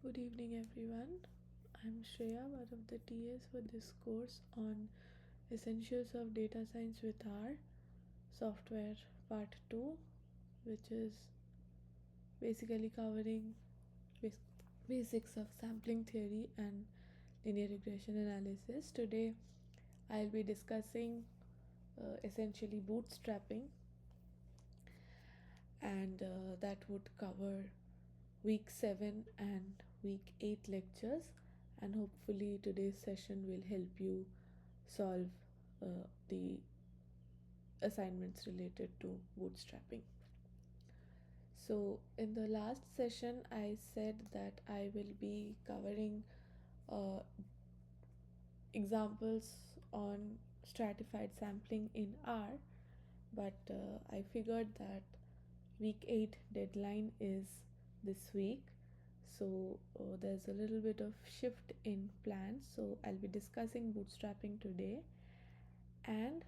Good evening, everyone. I'm Shreya, one of the TAs for this course on Essentials of Data Science with R Software Part 2, which is basically covering basics of sampling theory and linear regression analysis. Today, I'll be discussing essentially bootstrapping, and that would cover week 7 and week 8 lectures, and hopefully today's session will help you solve the assignments related to bootstrapping. So in the last session I said that I will be covering examples on stratified sampling in R, but I figured that week 8 deadline is this week, so there's a little bit of shift in plans. So I'll be discussing bootstrapping today, and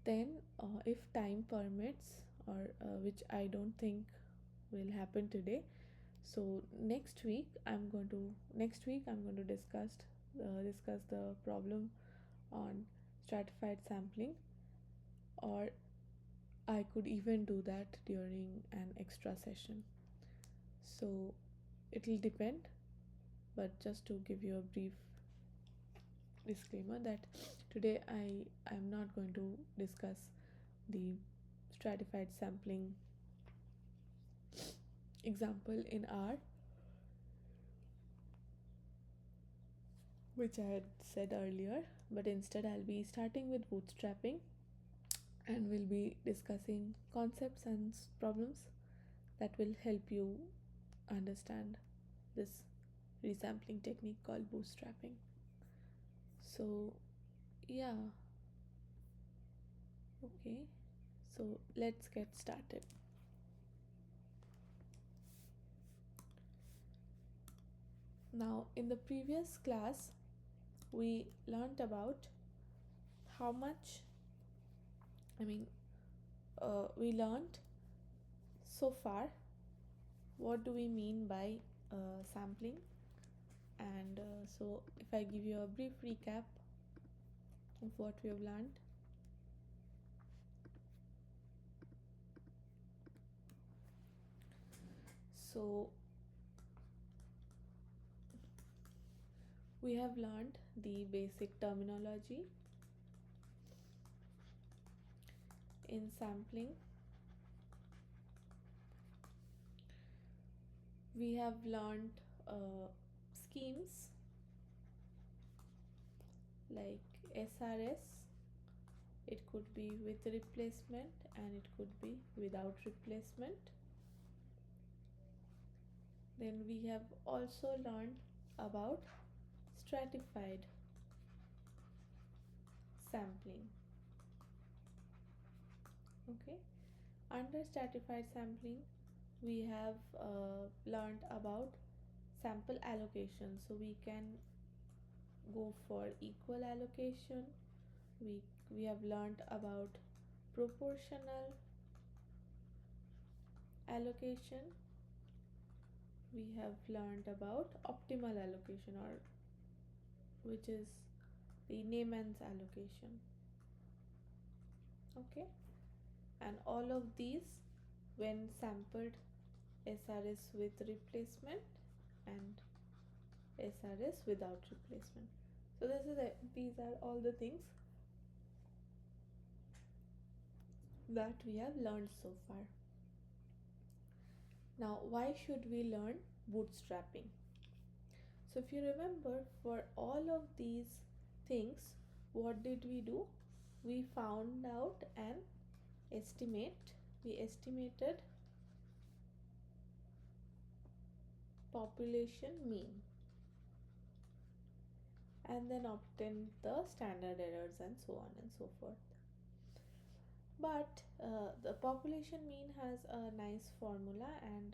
then if time permits, or which I don't think will happen today, so next week I'm going to discuss the problem on stratified sampling, or I could even do that during an extra session. So it'll depend, but just to give you a brief disclaimer that today I'm not going to discuss the stratified sampling example in R, which I had said earlier, but instead I'll be starting with bootstrapping, and we'll be discussing concepts and problems that will help you understand this resampling technique called bootstrapping. So yeah, okay, so let's get started. Now, in the previous class we learned about how much we learned so far what do we mean by sampling, and so if I give you a brief recap of what we have learned. So we have learned the basic terminology in sampling. We have learned schemes like SRS. It could be with replacement and it could be without replacement. Then we have also learned about stratified sampling. Okay, under stratified sampling we have learned about sample allocation. So we can go for equal allocation. We have learned about proportional allocation. We have learned about optimal allocation, or which is the Neyman's allocation. Okay, and all of these when sampled SRS with replacement and SRS without replacement. So these are all the things that we have learned so far. Now, why should we learn bootstrapping? So if you remember, for all of these things, what did we do? We found out an estimate. We estimated population mean, and then obtained the standard errors and so on and so forth. But the population mean has a nice formula, and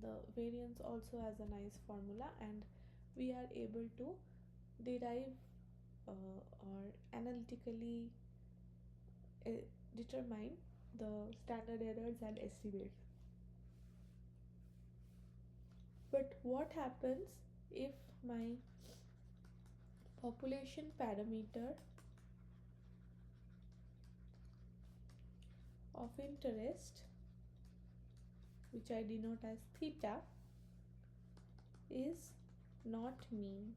the variance also has a nice formula, and we are able to derive or analytically determine the standard errors and estimates. But what happens if my population parameter of interest, which I denote as theta, is not mean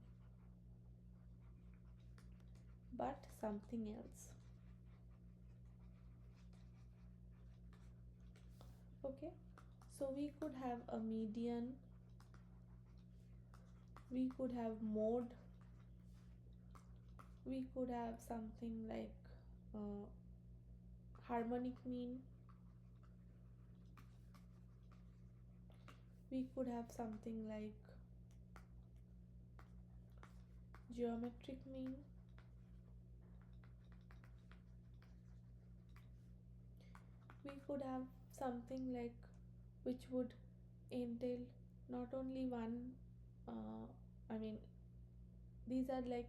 but something else. Okay, so we could have a median, we could have mode, we could have something like harmonic mean, we could have something like geometric mean, we could have something like which would entail not only one I mean these are like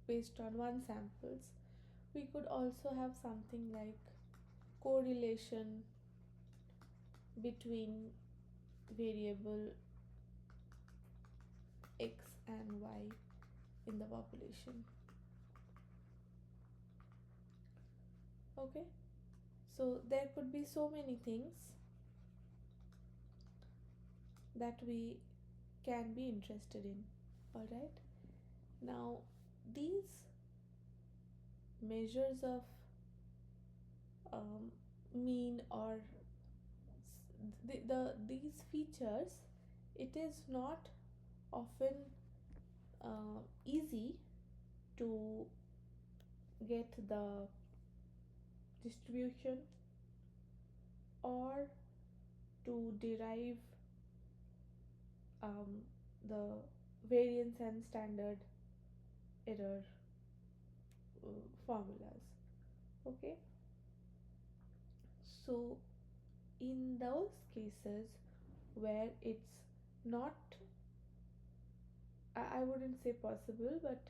based on one samples. We could also have something like correlation between variable x and y in the population. Okay, so there could be so many things that we can be interested in. All right, now these measures of mean or these features, it is not often easy to get the distribution or to derive the variance and standard error formulas. Okay, so in those cases where it's not, I wouldn't say possible, but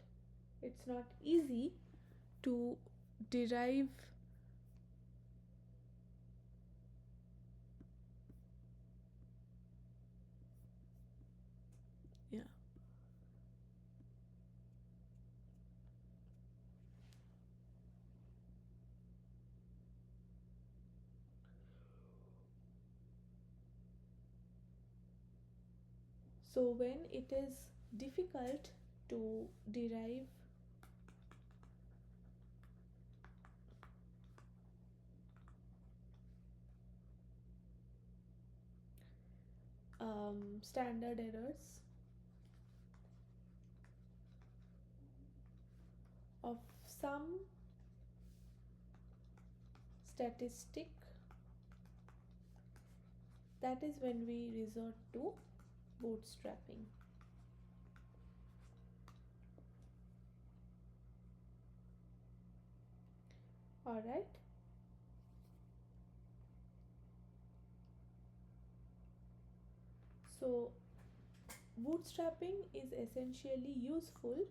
it's not easy to derive yeah. So when it is difficult to derive standard errors of some statistic, that is when we resort to bootstrapping. All right, so bootstrapping is essentially useful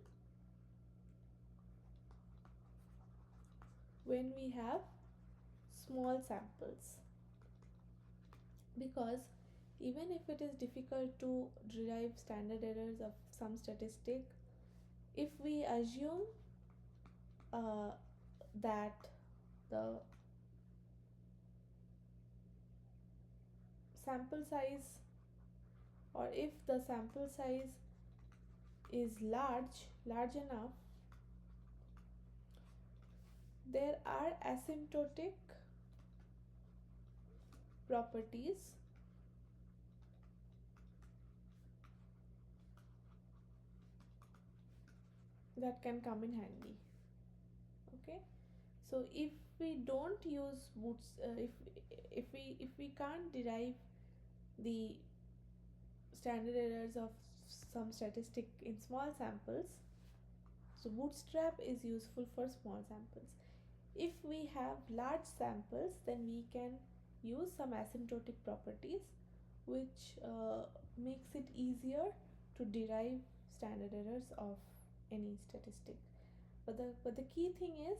when we have small samples, because even if it is difficult to derive standard errors of some statistic, if we assume that the sample size, or if the sample size is large enough, there are asymptotic properties that can come in handy. Okay, so if we don't use if we can't derive the standard errors of some statistic in small samples, so bootstrap is useful for small samples. If we have large samples, then we can use some asymptotic properties which makes it easier to derive standard errors of any statistic. But the key thing is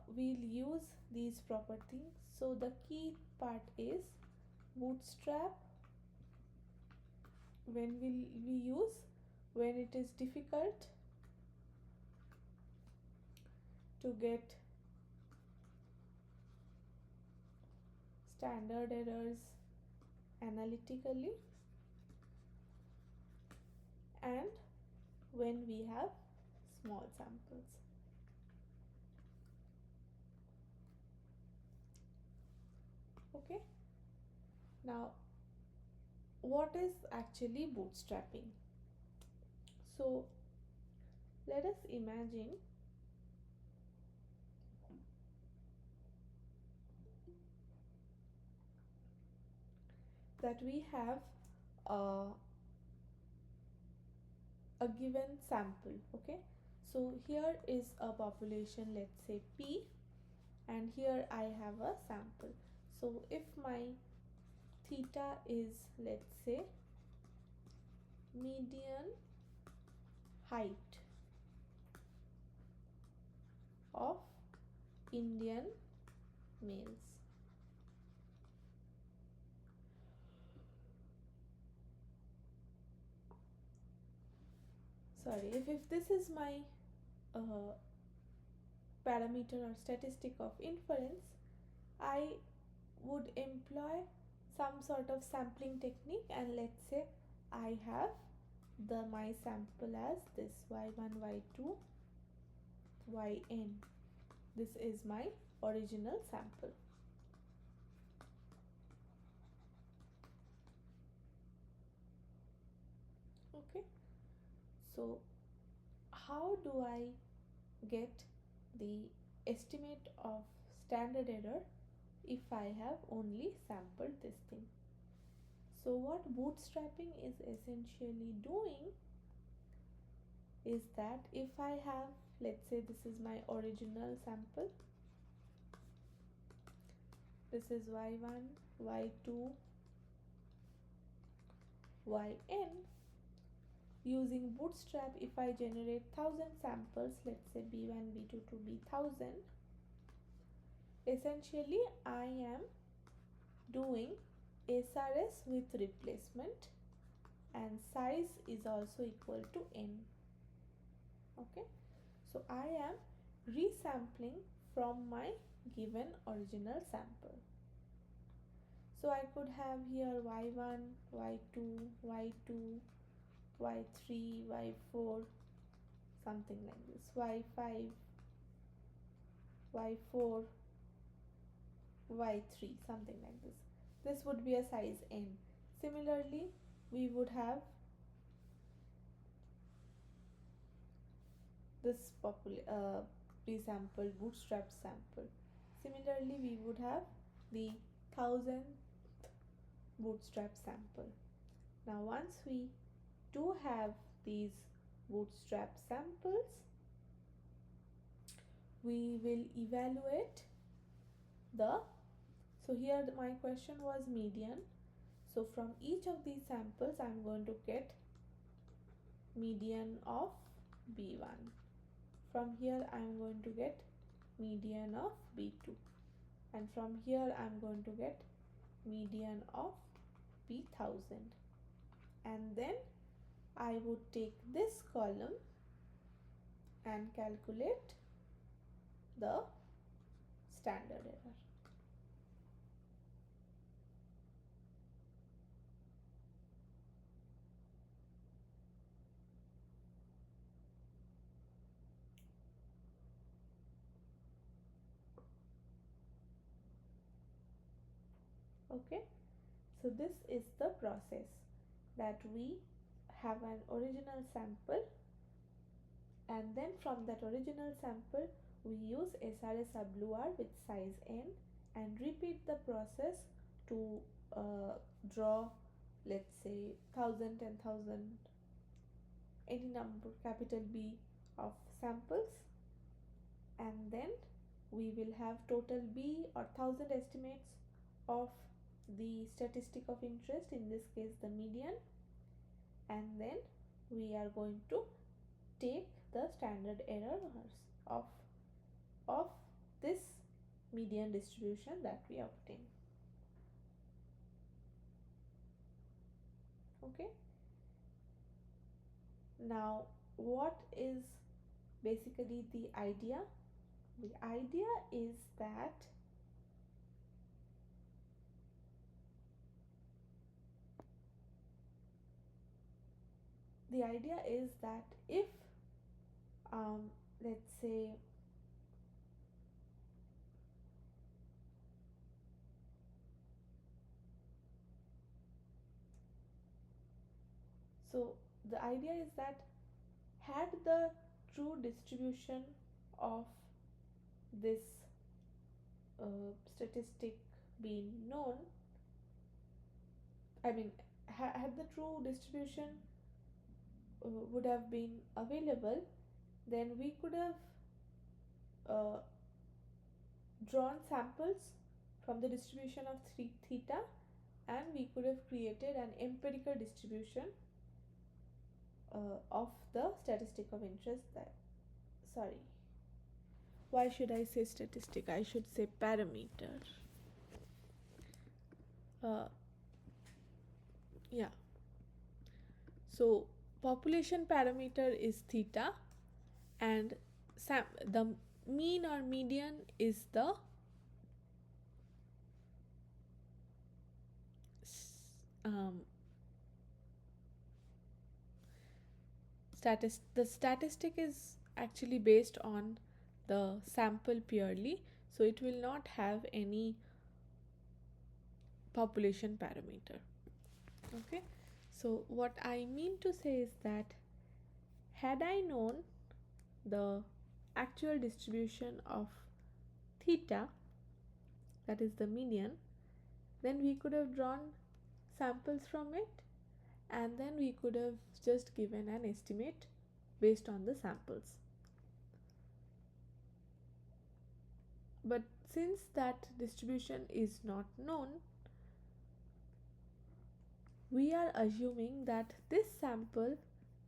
we'll use these properties. So the key part is bootstrap when will we use? When it is difficult to get standard errors analytically, and when we have small samples. Okay, now what is actually bootstrapping? So let us imagine that we have a, a given sample. Okay, so here is a population, let's say P, and here I have a sample. So if my theta is, let's say, median height of Indian males, sorry, if this is my uh, parameter or statistic of inference, I would employ some sort of sampling technique, and let's say I have my sample as this y1, y2, yn. This is my original sample. Okay, so how do I get the estimate of standard error if I have only sampled this thing? So what bootstrapping is essentially doing is that if I have, let's say this is my original sample, this is y1, y2, yn. Using bootstrap, if I generate 1000 samples, let's say b1, b2 to b1000, essentially I am doing SRS with replacement, and size is also equal to n. Okay, so I am resampling from my given original sample. So I could have here y1, y2, y2, y3, y4, something like this, y5, y4, y3, something like this. This would be a size n. Similarly, we would have this resample bootstrap sample. Similarly, we would have the 1000th bootstrap sample. Now once we do have these bootstrap samples, we will evaluate the, so here my question was median. So from each of these samples I'm going to get median of B1. From here I'm going to get median of B2, and from here I'm going to get median of B1000, and then I would take this column and calculate the standard error. Okay, so this is the process, that we have an original sample, and then from that original sample we use SRS WR with size n, and repeat the process to draw, let's say, 1000 and 1000, any number capital B of samples, and then we will have total B or 1000 estimates of the statistic of interest, in this case the median, and then we are going to take the standard errors of this median distribution that we obtain. Okay, Now, what is basically the idea? The idea is that if let's say so the idea is that had the true distribution of this statistic been known, I mean, had the true distribution would have been available, then we could have uh, drawn samples from the distribution of theta, and we could have created an empirical distribution of the statistic of interest. That, sorry, why should I say statistic? I should say parameter. uh, yeah, so population parameter is theta, and the mean or median is the um, the statistic is actually based on the sample purely, so it will not have any population parameter. Okay, so what I mean to say is that had I known the actual distribution of theta, that is the median, then we could have drawn samples from it, and then we could have just given an estimate based on the samples. But since that distribution is not known, we are assuming that this sample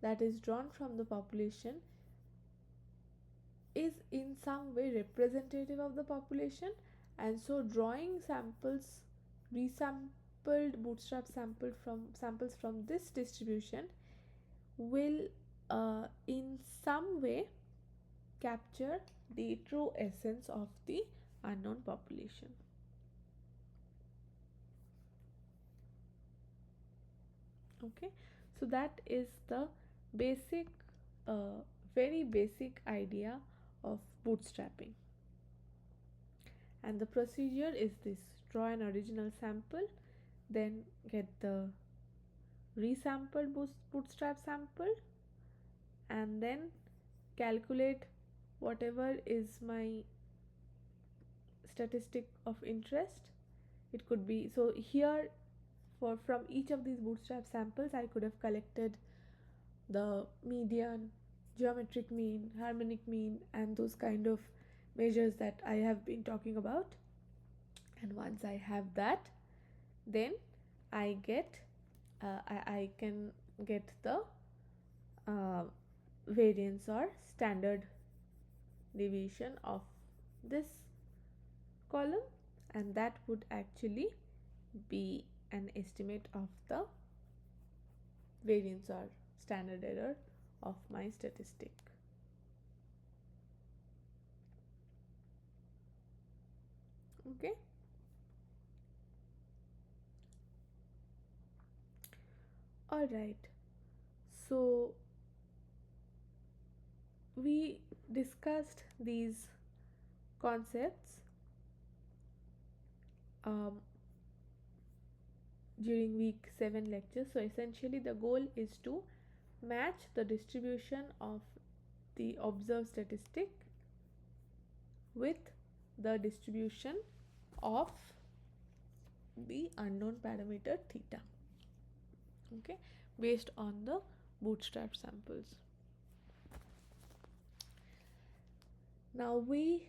that is drawn from the population is in some way representative of the population, and so drawing resampled bootstrap samples from this distribution will in some way capture the true essence of the unknown population. Okay, so that is the basic very basic idea of bootstrapping, and the procedure is this: draw an original sample, then get the resampled bootstrap sample, and then calculate whatever is my statistic of interest. It could be, so here, for from each of these bootstrap samples I could have collected the median, geometric mean, harmonic mean, and those kind of measures that I have been talking about. And once I have that, then I can get the uh, variance or standard deviation of this column, and that would actually be an estimate of the variance or standard error of my statistic. Okay, all right, so we discussed these concepts during week 7 lecture. So essentially the goal is to match the distribution of the observed statistic with the distribution of the unknown parameter theta, okay, based on the bootstrap samples. Now we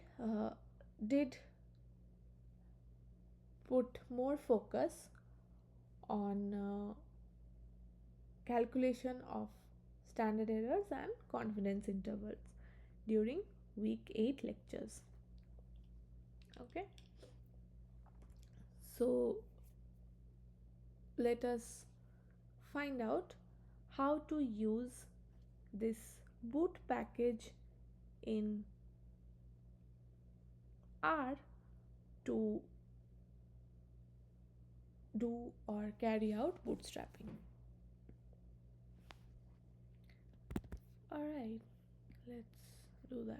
did put more focus on calculation of standard errors and confidence intervals during week 8 lectures. Okay, so let us find out how to use this boot package in R to do or carry out bootstrapping. Alright, let's do that.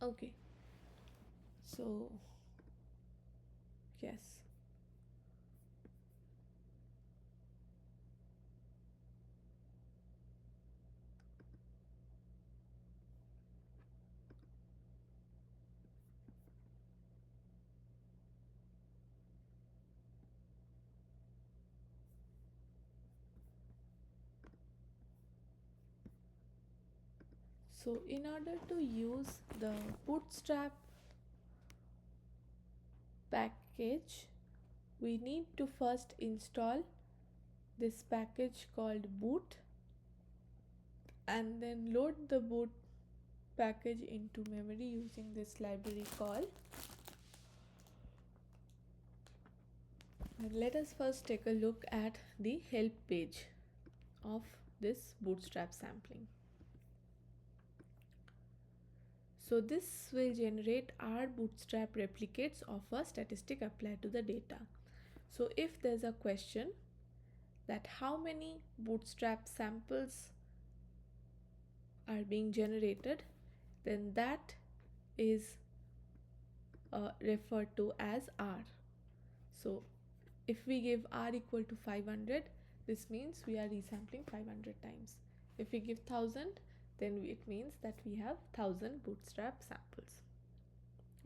Okay, so yes. So in order to use the bootstrap package, we need to first install this package called boot and then load the boot package into memory using this library call. And let us first take a look at the help page of this bootstrap sampling. So this will generate our bootstrap replicates of a statistic applied to the data. So if there's a question that how many bootstrap samples are being generated, then that is referred to as R. So if we give R equal to 500, this means we are resampling 500 times. If we give 1000, then it means that we have 1000 bootstrap samples.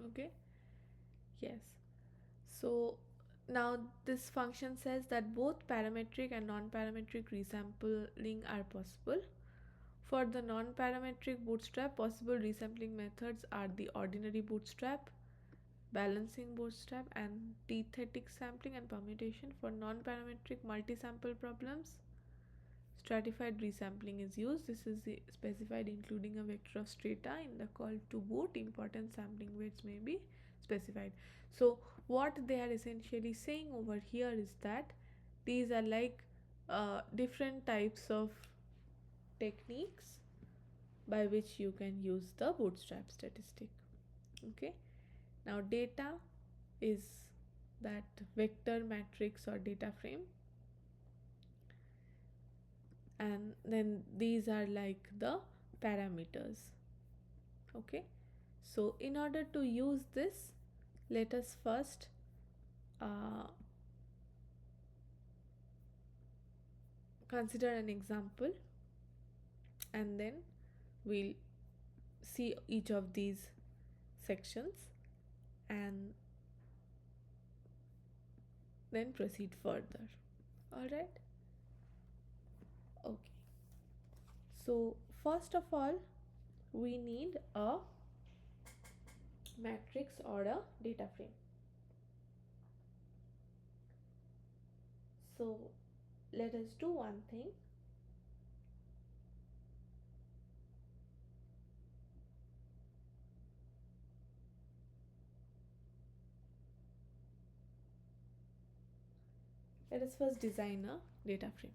Okay, yes. So now this function says that both parametric and non-parametric resampling are possible. For the non-parametric bootstrap, possible resampling methods are the ordinary bootstrap, balancing bootstrap, and t-thetic sampling and permutation. For non-parametric multi-sample problems, stratified resampling is used. This is specified including a vector of strata in the call to boot. Important sampling weights may be specified. So what they are essentially saying over here is that these are like different types of techniques by which you can use the bootstrap statistic. Okay, now data is that vector matrix or data frame, and then these are like the parameters. Okay, so in order to use this, let us first consider an example and then we'll see each of these sections and then proceed further. All right, okay. So first of all, we need a matrix or a data frame. So let us do one thing. Let us first design a data frame.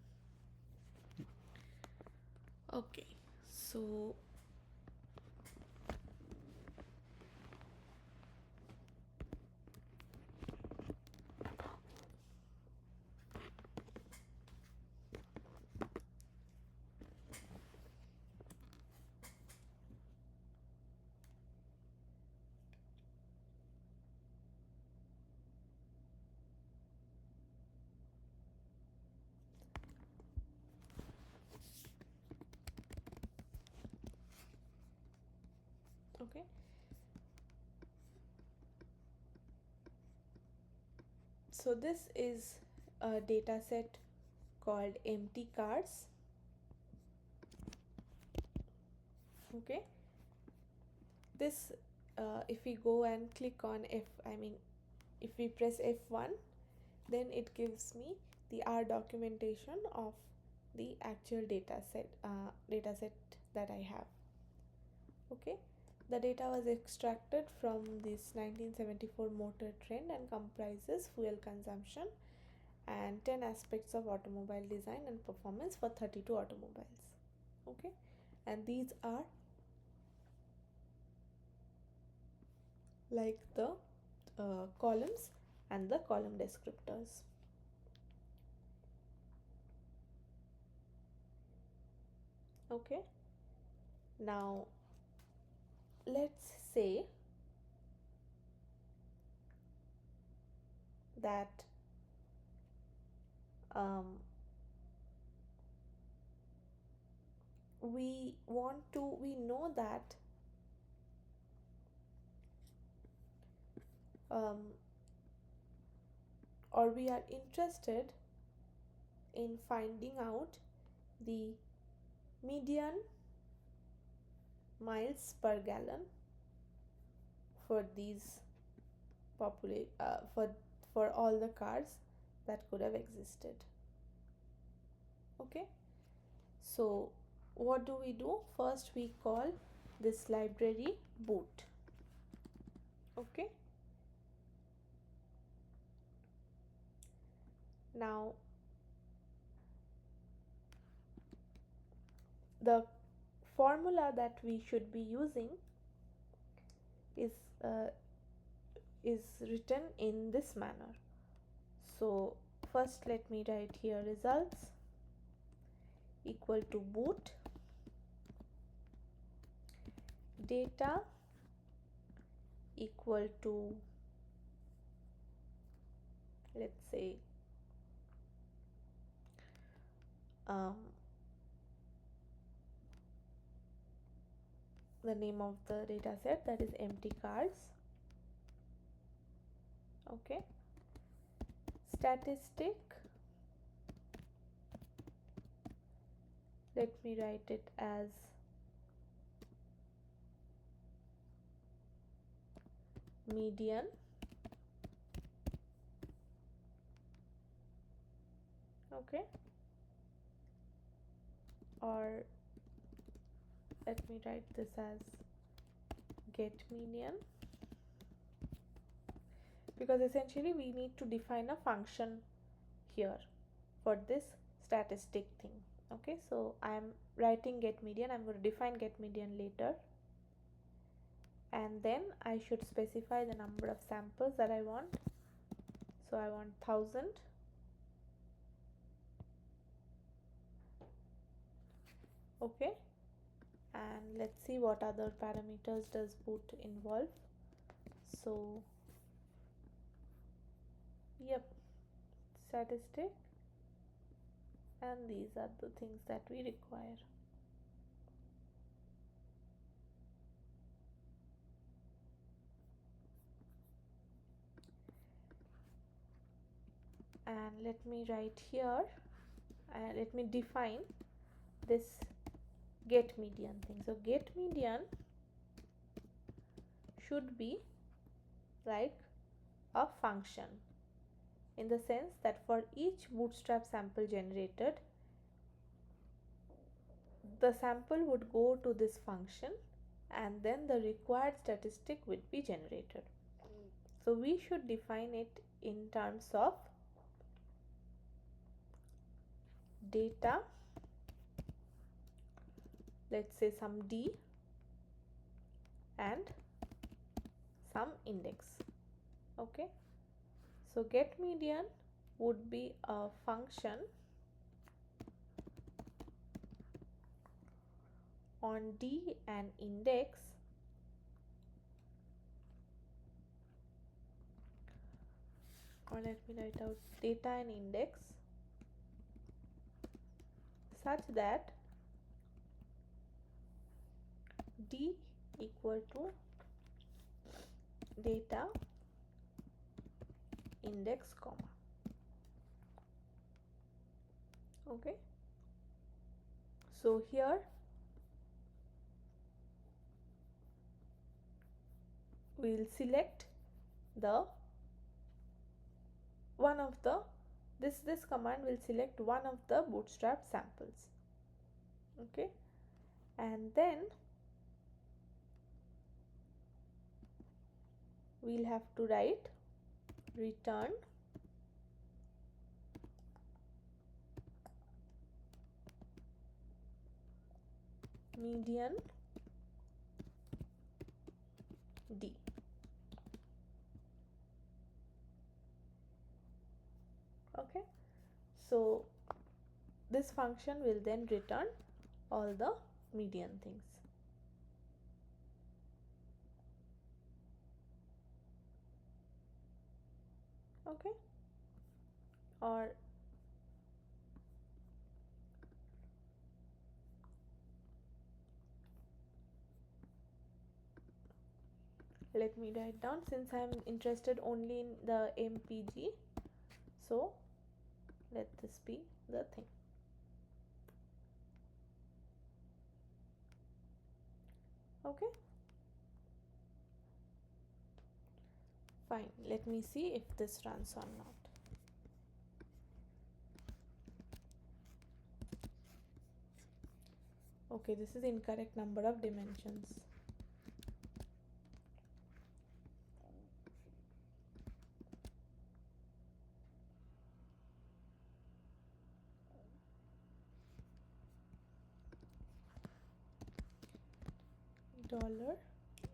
Okay, so okay, so this is a data set called empty cars. Okay, this if we go and click on if we press F1, then it gives me the R documentation of the actual data set that I have. Okay, the data was extracted from this 1974 motor trend and comprises fuel consumption and 10 aspects of automobile design and performance for 32 automobiles. Okay, and these are like the columns and the column descriptors. Okay, now let's say that we know that or we are interested in finding out the median miles per gallon for these for all the cars that could have existed. Okay, so what do? First we call this library boot. Okay, now the formula that we should be using is written in this manner. So first let me write here results equal to boot data equal to, let's say, the name of the data set, that is empty cars. Okay, statistic, let me write it as median. Okay, or let me write this as get median, because essentially we need to define a function here for this statistic thing. Okay, so I am writing get median. I'm going to define get median later, and then I should specify the number of samples that I want. So I want 1000. Okay, and let's see what other parameters does boot involve. So yep, statistic, and these are the things that we require. And let me write here, and let me define this get median thing. So get median should be like a function, in the sense that for each bootstrap sample generated, the sample would go to this function and then the required statistic would be generated. So we should define it in terms of data, let's say some d and some index. Okay, so get median would be a function on d and index or let me write out data and index such that d equal to data index comma. Okay, so here we'll select the one of the this command will select one of the bootstrap samples. Okay, and then we'll have to write return median D. Okay, so this function will then return all the median things. Okay, or let me write down, since I'm interested only in the MPG, so let this be the thing. Okay, fine, let me see if this runs or not. Okay, this is incorrect number of dimensions.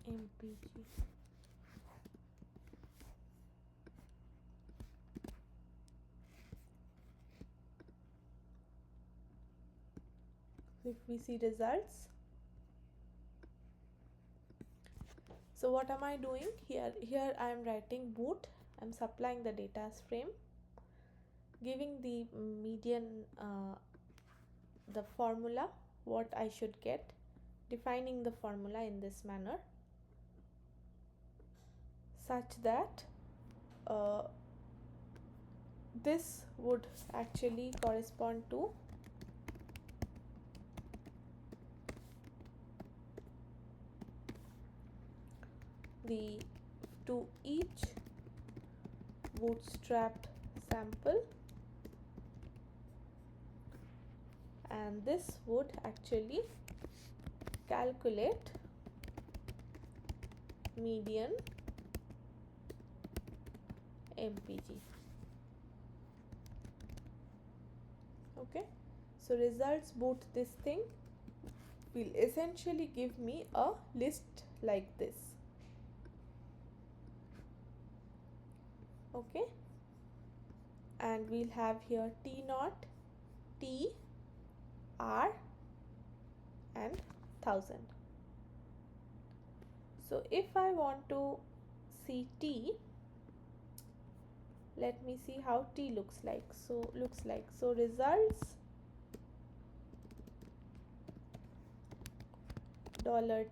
$MPG. If we see results, so what am I doing here? Here I am writing boot, I am supplying the data as frame, giving the median, the formula what I should get, defining the formula in this manner such that this would actually correspond to the to each bootstrapped sample, and this would actually calculate median MPG. Okay, so results boot this thing will essentially give me a list like this. Okay, and we'll have here T naught, T, R and 1000. So if I want to see T, let me see how T looks like. So results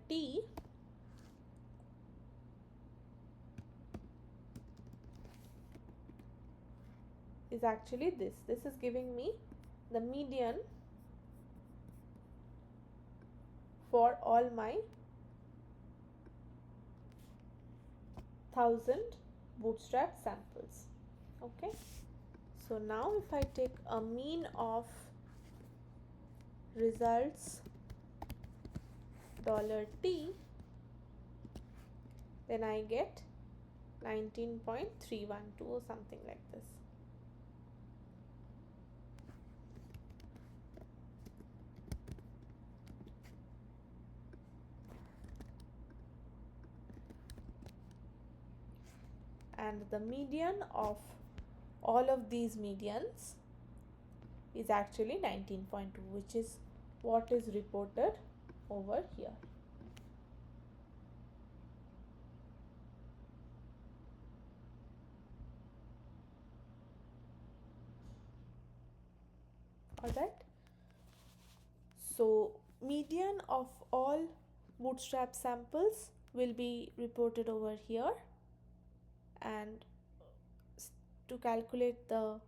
$T is actually this. This is giving me the median for all my 1000 bootstrap samples. Okay, so now if I take a mean of results $T, then I get 19.312 or something like this. And the median of all of these medians is actually 19.2, which is what is reported over here. Alright, so median of all bootstrap samples will be reported over here, and to calculate the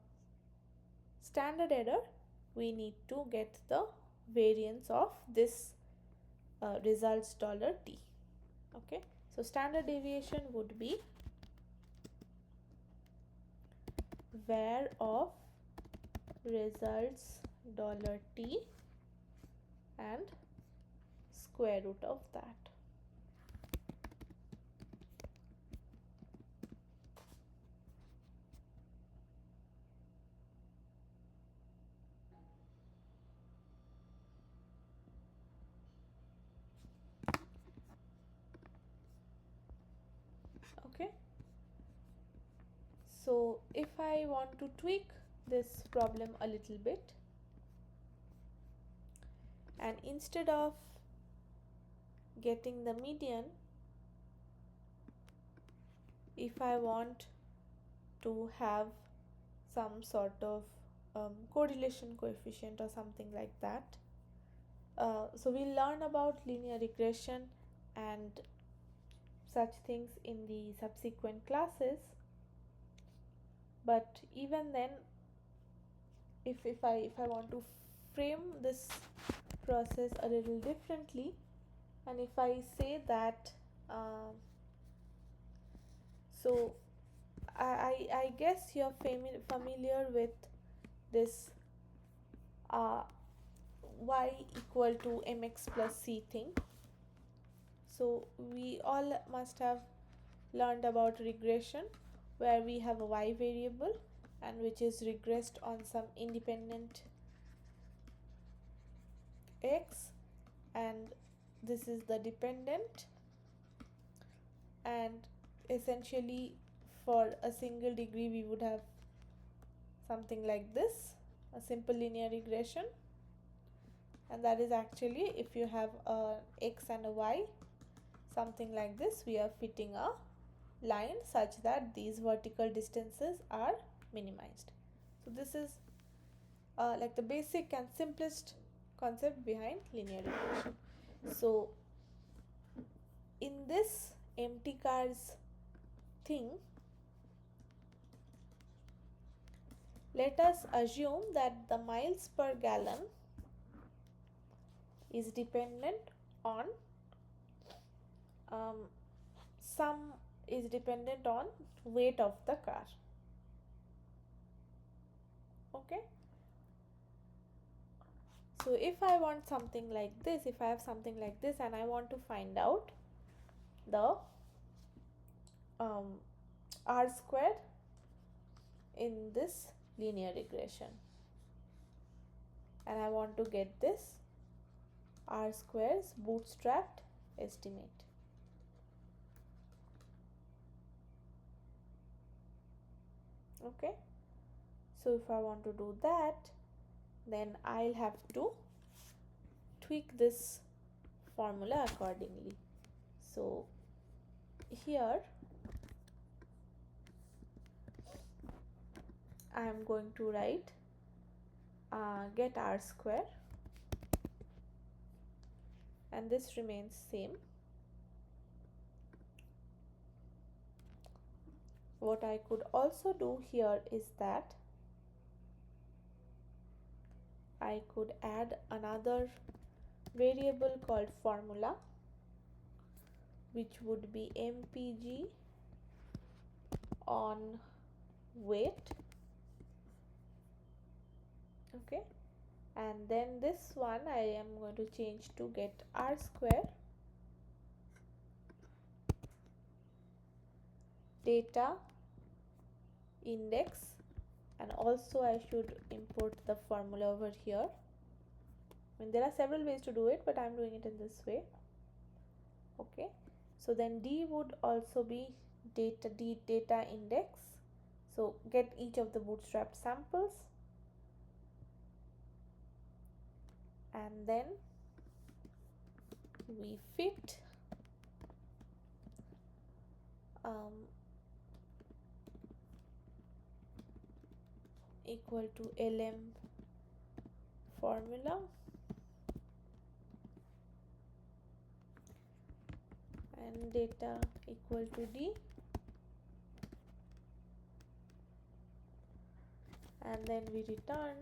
standard error we need to get the variance of this results $t. Okay, so standard deviation would be var of results $t and square root of that. Okay, so if I want to tweak this problem a little bit, and instead of getting the median, if I want to have some sort of correlation coefficient or something like that, so we'll learn about linear regression and such things in the subsequent classes. But even then, if I want to frame this process a little differently, and if I say that so I guess you're familiar with this y equal to mx plus c thing. So we all must have learned about regression, where we have a y variable and which is regressed on some independent x, and this is the dependent, and essentially for a single degree we would have something like this, a simple linear regression. And that is actually, if you have a x and a y, something like this, we are fitting a line such that these vertical distances are minimized. So this is like the basic and simplest concept behind linear regression. So in this empty cars thing, let us assume that the miles per gallon is dependent on weight of the car. Okay, so if I want something like this, if I have something like this and I want to find out the r square in this linear regression, and I want to get this r square's bootstrapped estimate. Okay, so if I want to do that, then I'll have to tweak this formula accordingly. So here I am going to write get r square, and this remains same. What I could also do here is that I could add another variable called formula, which would be mpg on weight. Okay, and then this one I am going to change to get r square data index, and also I should import the formula over here. I mean, there are several ways to do it, but I'm doing it in this way. Okay, so then d would also be data index, so get each of the bootstrap samples, and then we fit equal to lm formula, and data equal to d, and then we return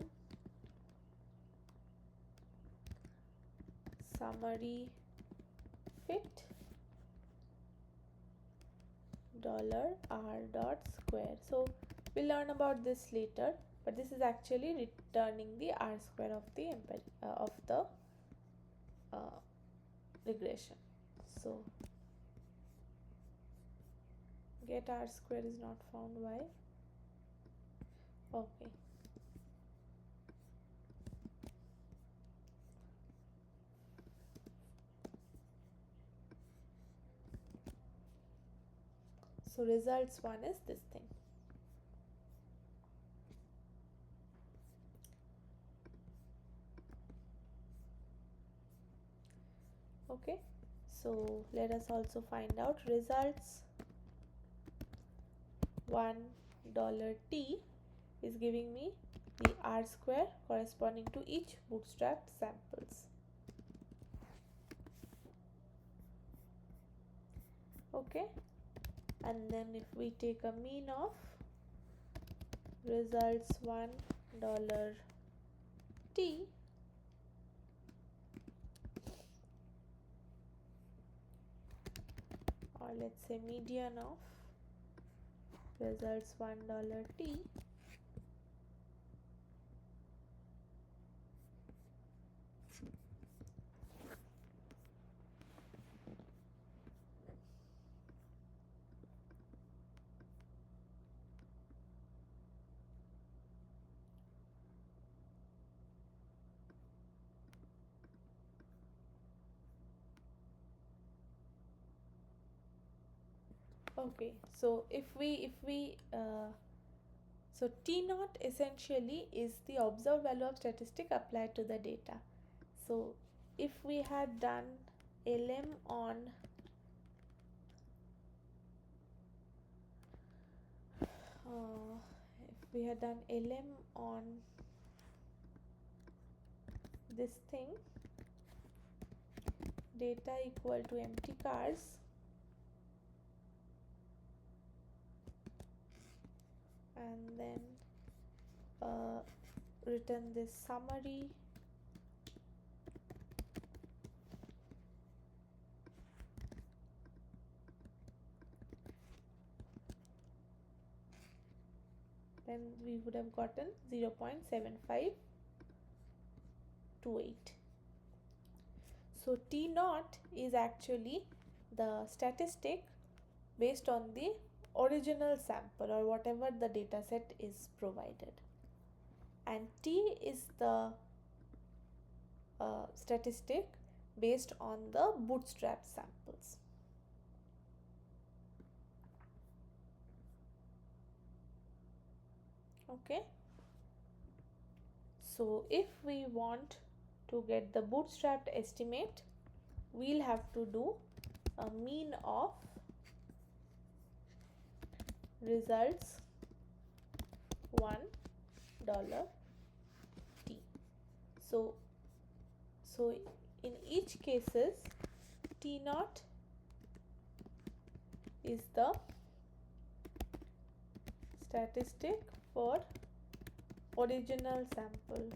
summary fit $r dot square. So we'll learn about this later, but this is actually returning the r square of the regression. So get r square is not found. Why? Okay. So results one is this thing. Okay, so let us also find out results. $1 is giving me the r square corresponding to each bootstrapped samples. Okay, and then if we take a mean of results $1 or let's say median of results $1 Okay, so so T naught essentially is the observed value of statistic applied to the data. So if we had done LM on this thing, data equal to empty cars, and then written this summary then we would have gotten 0.7528. So T naught is actually the statistic based on the original sample or whatever the data set is provided, and T is the statistic based on the bootstrap samples. Okay, so if we want to get the bootstrapped estimate, we'll have to do a mean of results $1 T. So in each cases, T naught is the statistic for original sample,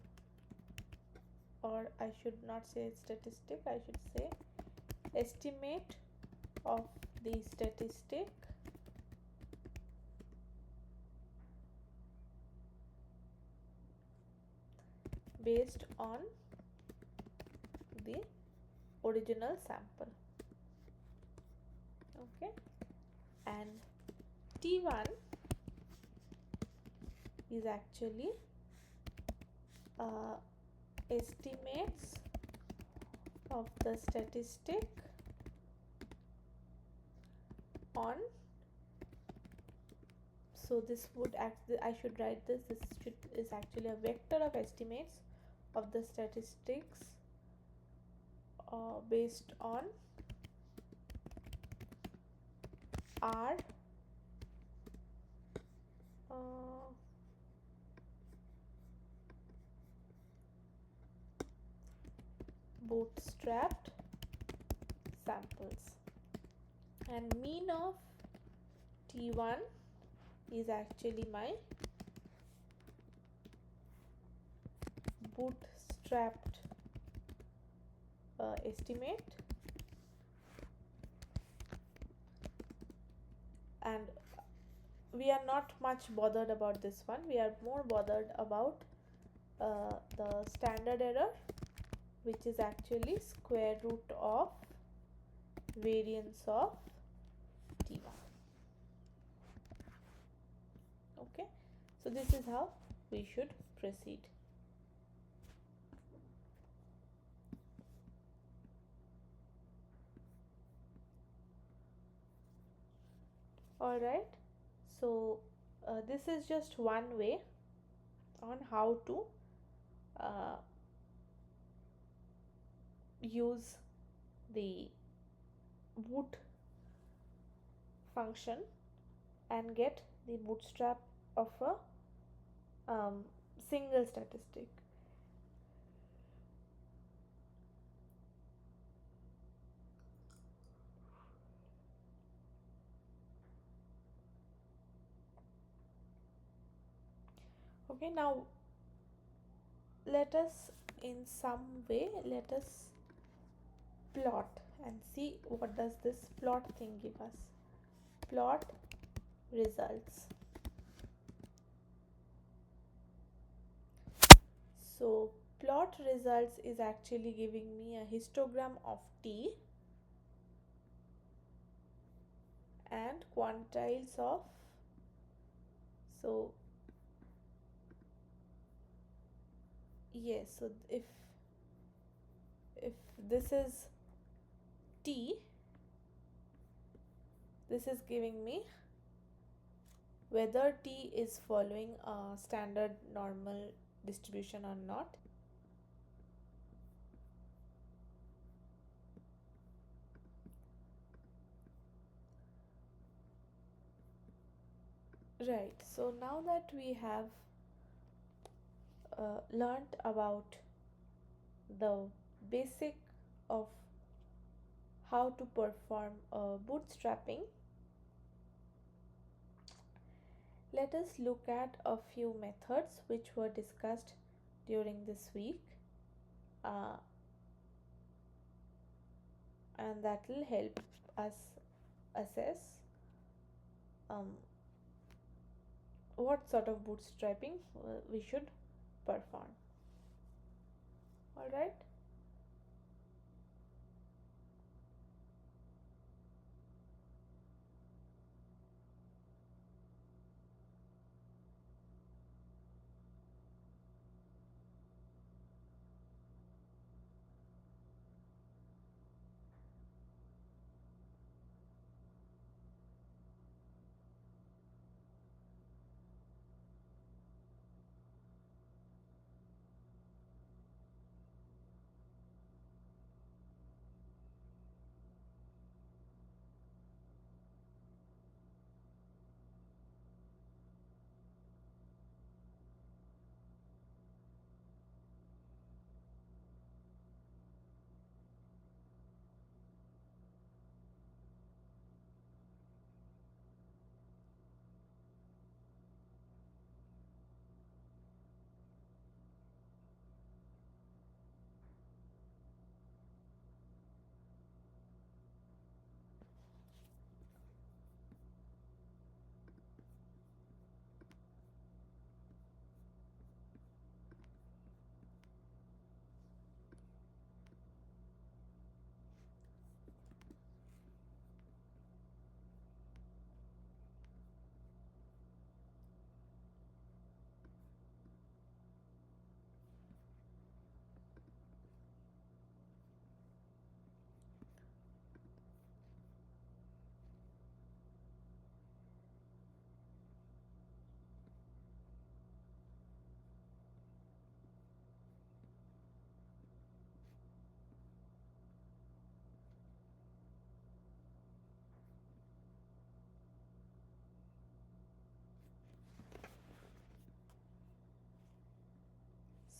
or I should not say statistic, I should say estimate of the statistic based on the original sample. Okay, and T1 is actually estimates of the statistic on, so this would I should write this is actually a vector of estimates of the statistics based on R bootstrapped samples, and mean of T1 is actually my bootstrapped estimate, and we are not much bothered about this one. We are more bothered about the standard error, which is actually square root of variance of t1. Okay, so this is how we should proceed. Alright, so this is just one way on how to uh, use the boot function and get the bootstrap of a single statistic. Okay, now let us let us plot and see what does this plot thing give us. Plot results. So plot results is actually giving me a histogram of t and quantiles of, so yes, so if this is t, this is giving me whether t is following a standard normal distribution or not. Right, so now that we have learned about the basic of how to perform bootstrapping, let us look at a few methods which were discussed during this week, and that will help us assess what sort of bootstrapping we should perform. Alright.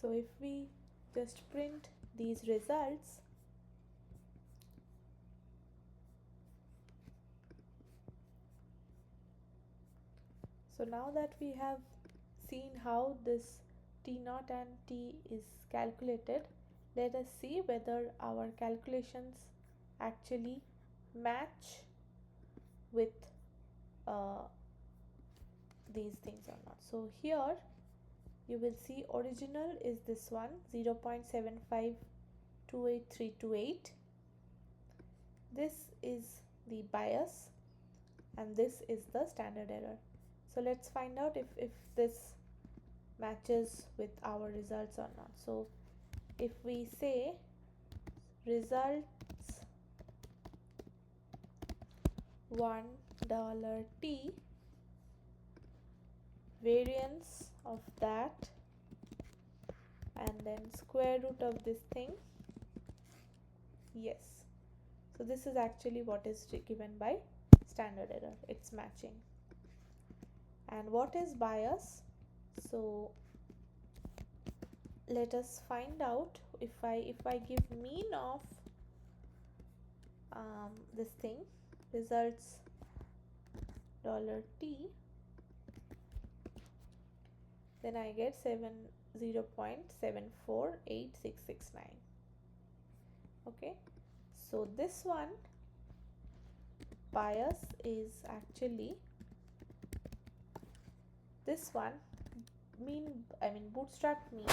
So if we just print these results, so now that we have seen how this t naught and t is calculated, let us see whether our calculations actually match with uh, these things or not. So here you will see original is this one, 0.7528328. This is the bias and this is the standard error. So let's find out if this matches with our results or not. So if we say results $1 variance of that and then square root of this thing, yes, so this is actually what is given by standard error, it's matching. And what is bias? So let us find out. If I give mean of this thing, results $t, then I get 0.748669. Okay, so this one bias is actually this one, bootstrap mean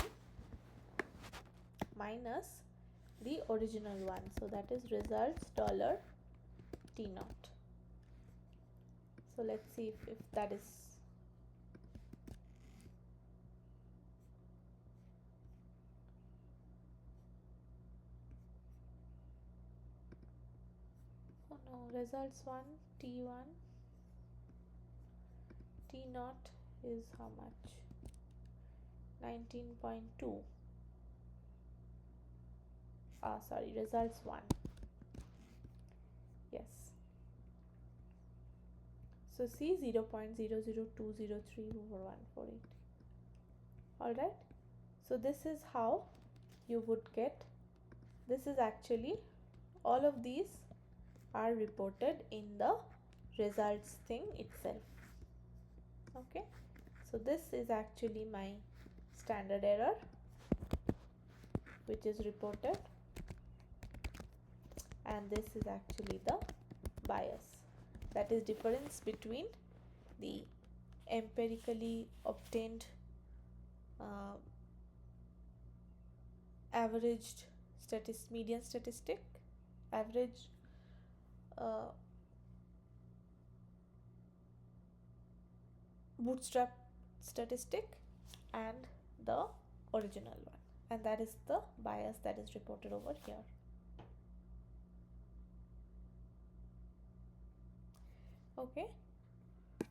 minus the original one, so that is results $t naught. So let's see if that is results 1 t1 t naught is how much? 19.2. Sorry, results 1. Yes. So see 0.00203418. Alright. So this is how you would get. This is actually, all of these are reported in the results thing itself. Okay. So this is actually my standard error which is reported, and this is actually the bias, that is difference between the empirically obtained averaged median statistic, average bootstrap statistic, and the original one, and that is the bias that is reported over here. Okay,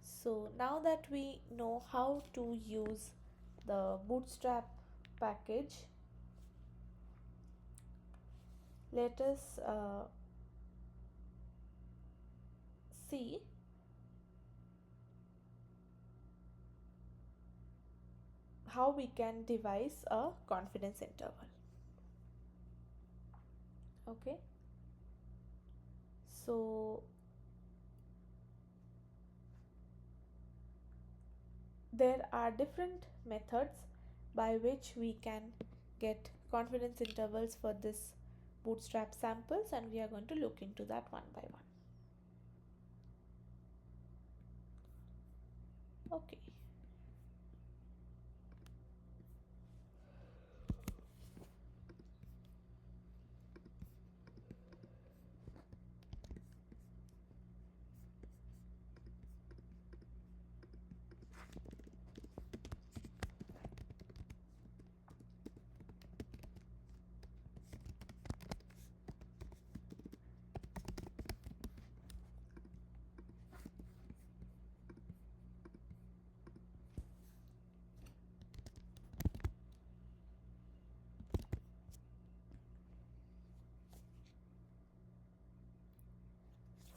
so now that we know how to use the bootstrap package, let us see how we can devise a confidence interval. Okay, so there are different methods by which we can get confidence intervals for this bootstrap samples, and we are going to look into that one by one. Okay.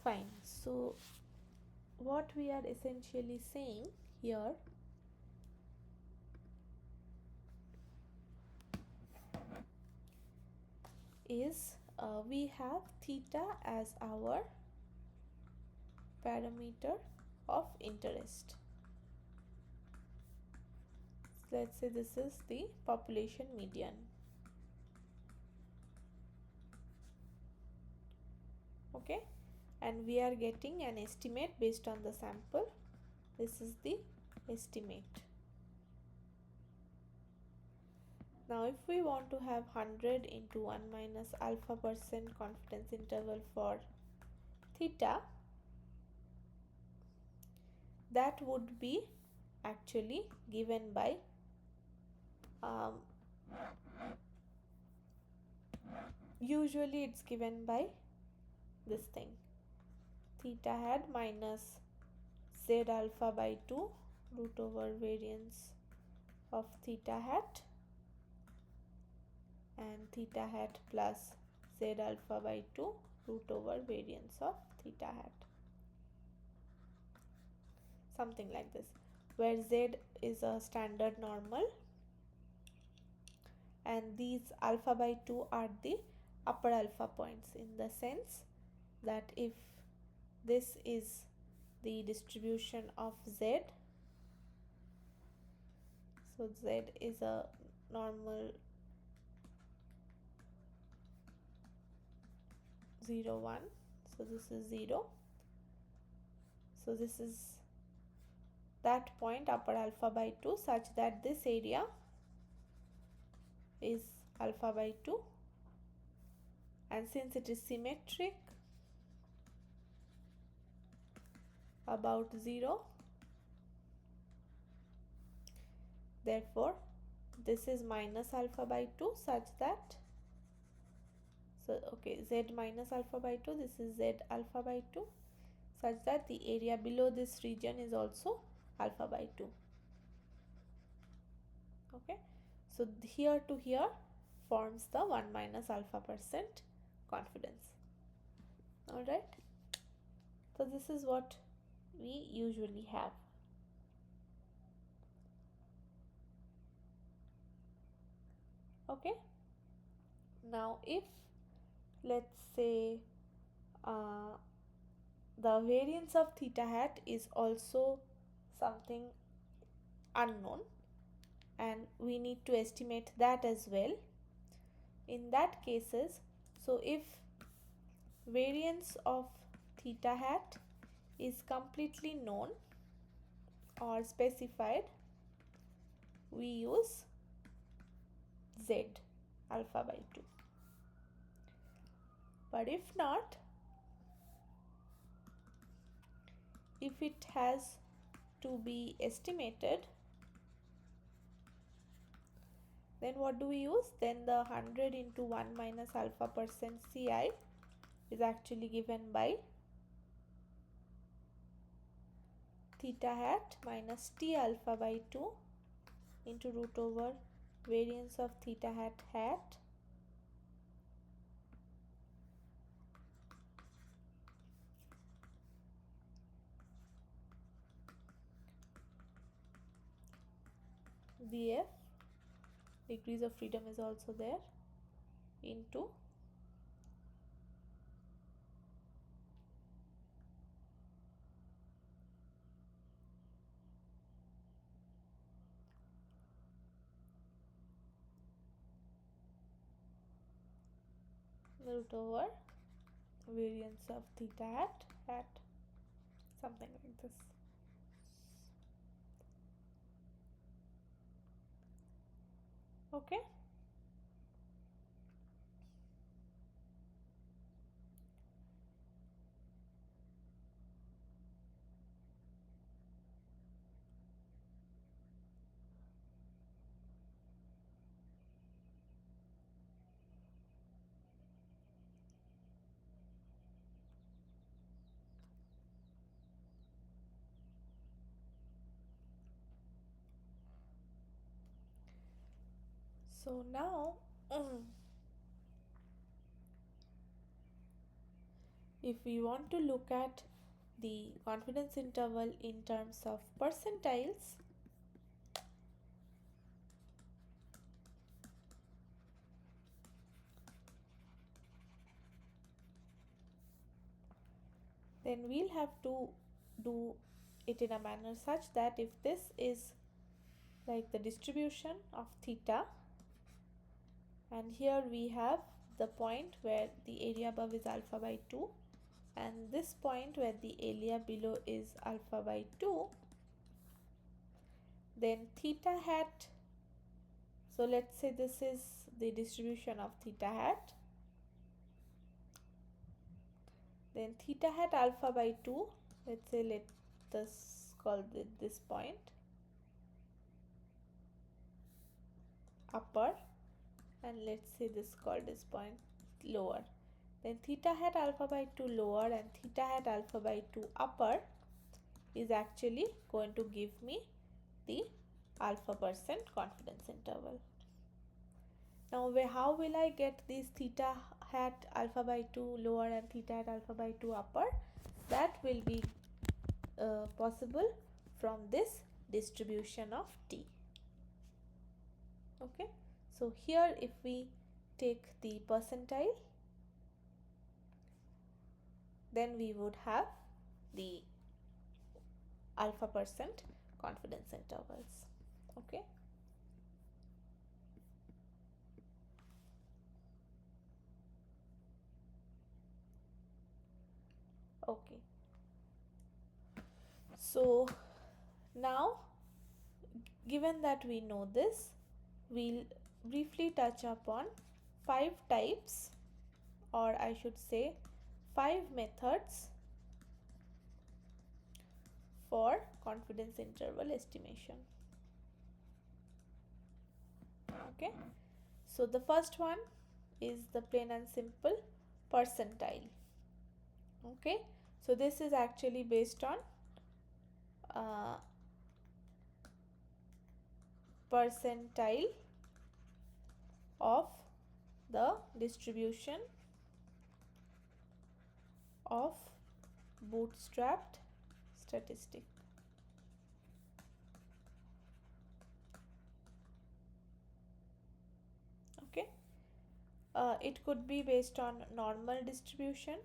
Fine. So what we are essentially saying here is we have theta as our parameter of interest. Let's say this is the population median. and we are getting an estimate based on the sample. This is the estimate. Now if we want to have 100 into 1 minus alpha % confidence interval for theta, that would be actually given by usually it's given by this thing, theta hat minus z alpha by 2 root over variance of theta hat, and theta hat plus z alpha by 2 root over variance of theta hat, something like this, where z is a standard normal and these alpha by 2 are the upper alpha points, in the sense that if this is the distribution of z, so z is a normal 0 1, so this is 0, so this is that point upper alpha by 2 such that this area is alpha by 2, and since it is symmetric about 0, therefore this is minus alpha by 2 such that, so okay, z minus alpha by 2, this is z alpha by 2 such that the area below this region is also alpha by 2. Okay, so here to here forms the 1 minus alpha % confidence. Alright, so this is what we usually have. Okay, now if let's say the variance of theta hat is also something unknown and we need to estimate that as well, in that cases, so if variance of theta hat is completely known or specified, we use z alpha by 2, but if not, if it has to be estimated, then what do we use? Then the 100 into 1 minus alpha % Ci is actually given by theta hat minus t alpha by 2 into root over variance of theta hat df, degrees of freedom is also there, into root over variance of theta hat, something like this. Okay, so now if we want to look at the confidence interval in terms of percentiles, then we'll have to do it in a manner such that if this is like the distribution of theta, and here we have the point where the area above is alpha by 2 and this point where the area below is alpha by 2, then theta hat, so let's say this is the distribution of theta hat, then theta hat alpha by 2, let's say let us call this point upper, and let's say this called this point lower, then theta hat alpha by 2 lower and theta hat alpha by 2 upper is actually going to give me the alpha % confidence interval. Now how will I get these theta hat alpha by 2 lower and theta hat alpha by 2 upper? That will be possible from this distribution of t. Okay, so here if we take the percentile, then we would have the alpha % confidence intervals. Okay, okay, so now given that we know this, we'll briefly touch upon 5 types, or I should say 5 methods for confidence interval estimation. Okay, so the first one is the plain and simple percentile. Okay, so this is actually based on percentile of the distribution of bootstrapped statistic. Okay, it could be based on normal distribution,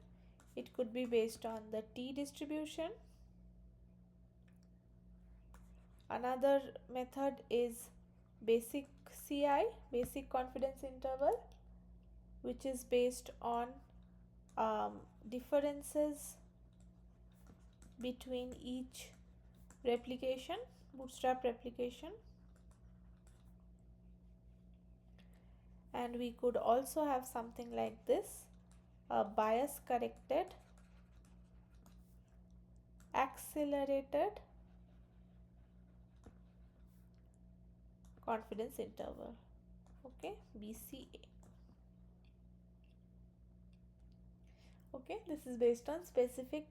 it could be based on the t distribution. Another method is basic CI, basic confidence interval, which is based on differences between each replication, bootstrap replication. And we could also have something like this, a bias corrected accelerated confidence interval. Okay, BCA. Okay, this is based on specific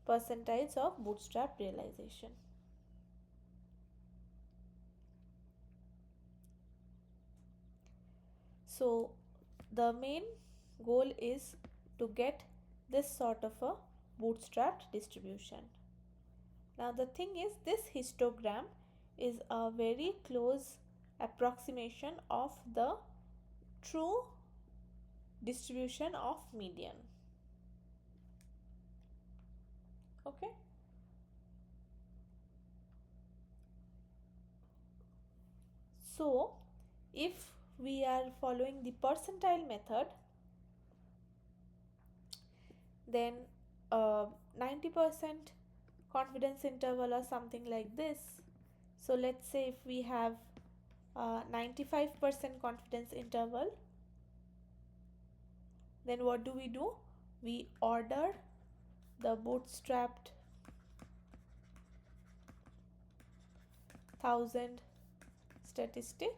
percentiles of bootstrap realization. So the main goal is to get this sort of a bootstrapped distribution. Now the thing is, this histogram is a very close approximation of the true distribution of median. Okay, so if we are following the percentile method, then 90% confidence interval or something like this. So let's say if we have 95% confidence interval, then what do? We order the bootstrapped 1000 statistic.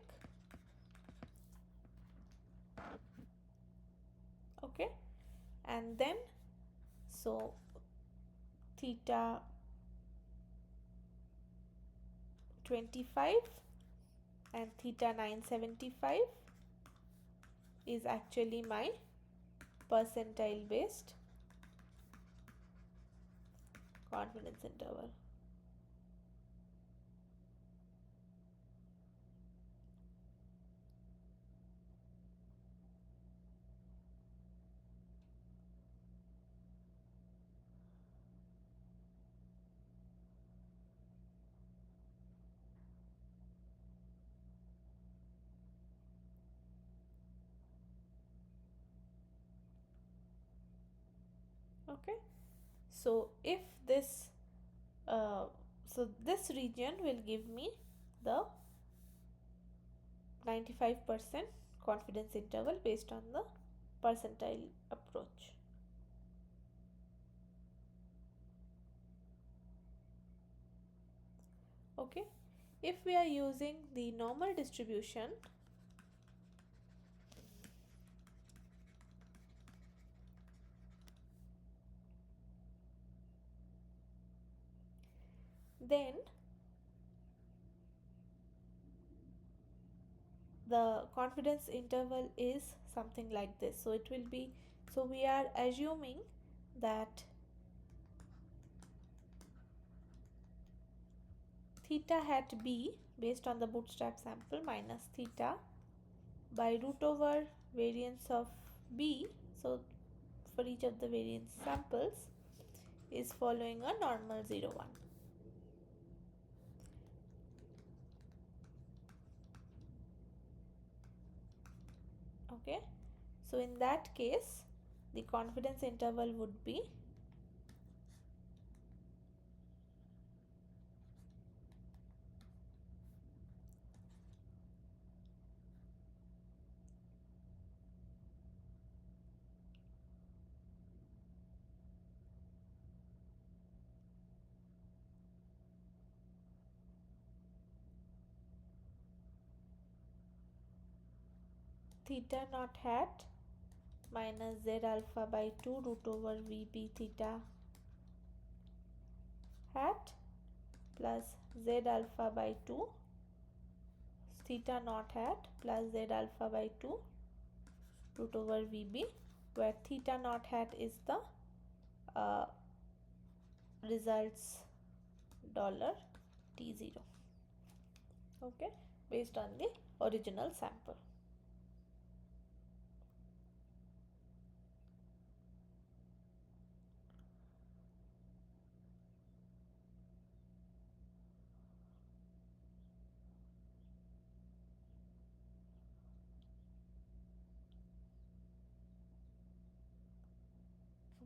Okay, and then so theta 25 and theta 975 is actually my percentile based confidence interval. Okay, so if this this region will give me the 95% confidence interval based on the percentile approach. Okay, if we are using the normal distribution, then the confidence interval is something like this. So it will be, so we are assuming that theta hat b based on the bootstrap sample minus theta by root over variance of b, so for each of the variance samples, is following a normal 0 1. Okay, so in that case the confidence interval would be theta naught hat minus z alpha by 2 root over vb theta hat plus z alpha by 2 theta naught hat plus z alpha by 2 root over vb, where theta naught hat is the results dollar $t0. Okay, based on the original sample.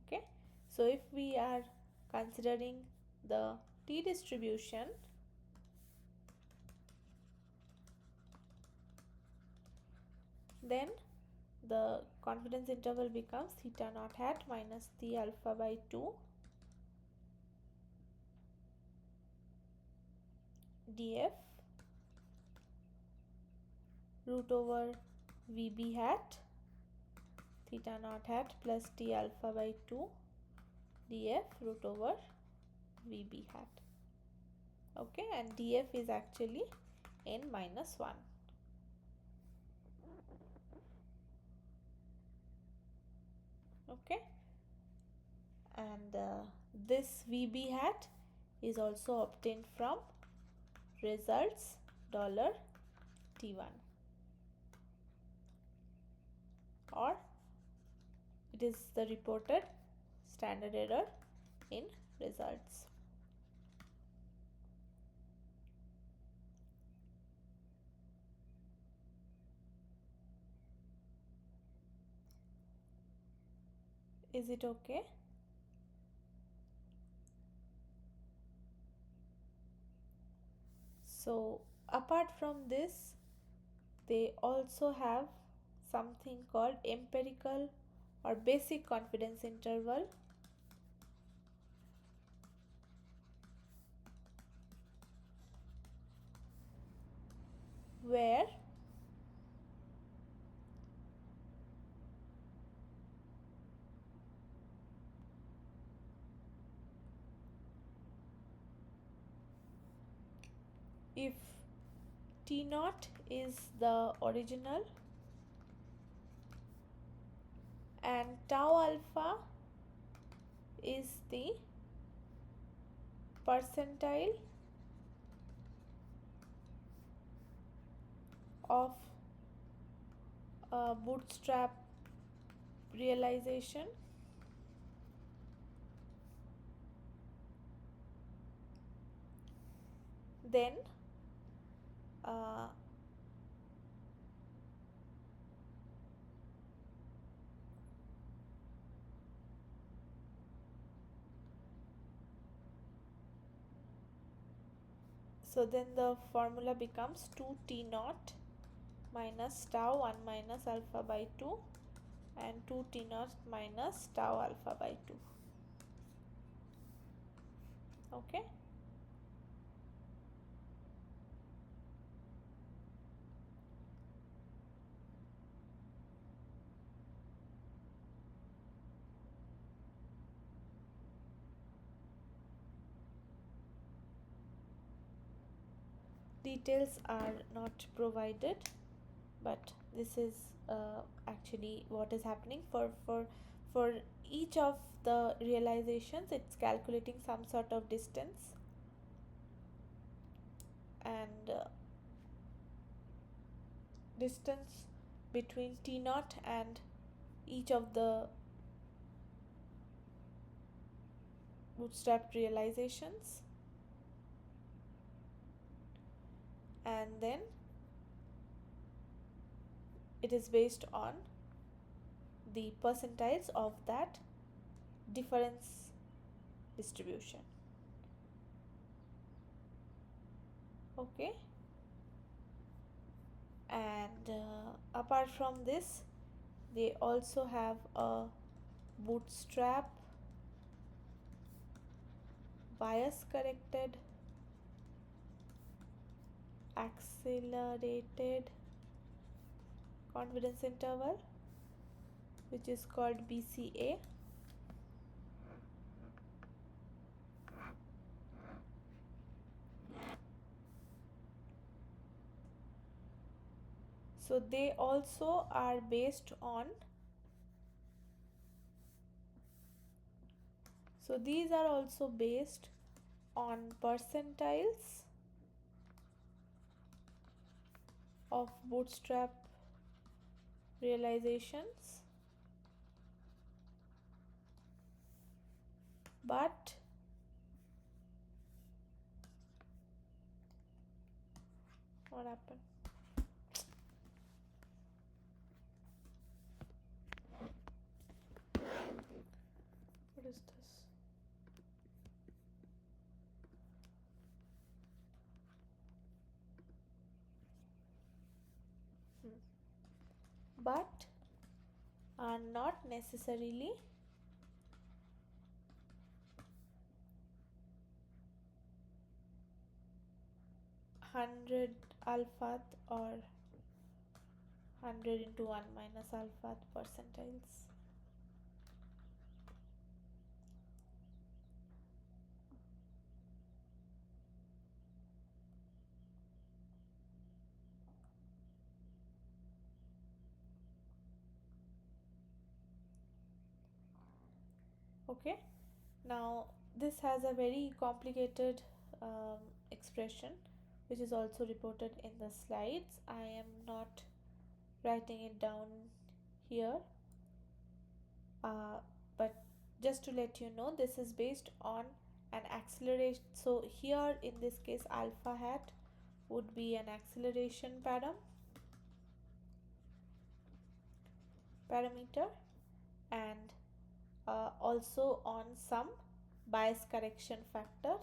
Okay, so if we are considering the t distribution, then the confidence interval becomes theta naught hat minus t alpha by 2 df root over vb hat theta naught hat plus t alpha by 2 df root over vb hat. Okay, and df is actually n minus 1. Okay, and this vb hat is also obtained from results dollar $t1, or it is the reported standard error in results. Is it okay? So apart from this, they also have something called empirical or basic confidence interval, where if T naught is the original and tau alpha is the percentile of bootstrap realization, then uh, So then the formula becomes 2t naught minus tau 1 minus alpha by 2 and 2t naught minus tau alpha by 2. Okay. Details are not provided, but this is actually what is happening for each of the realizations. It's calculating some sort of distance, and distance between t naught and each of the bootstrap realizations, and then it is based on the percentiles of that difference distribution. Okay, and apart from this, they also have a bootstrap bias corrected accelerated confidence interval, which is called BCA. So they also are based on, so these are also based on percentiles of bootstrap realizations, but what happened? What is this? But are not necessarily hundred alpha or 100 into 1 minus alpha percentiles. Okay, now this has a very complicated expression which is also reported in the slides. I am not writing it down here, but just to let you know, this is based on an acceleration. So here in this case, alpha hat would be an acceleration parameter, and also on some bias correction factor,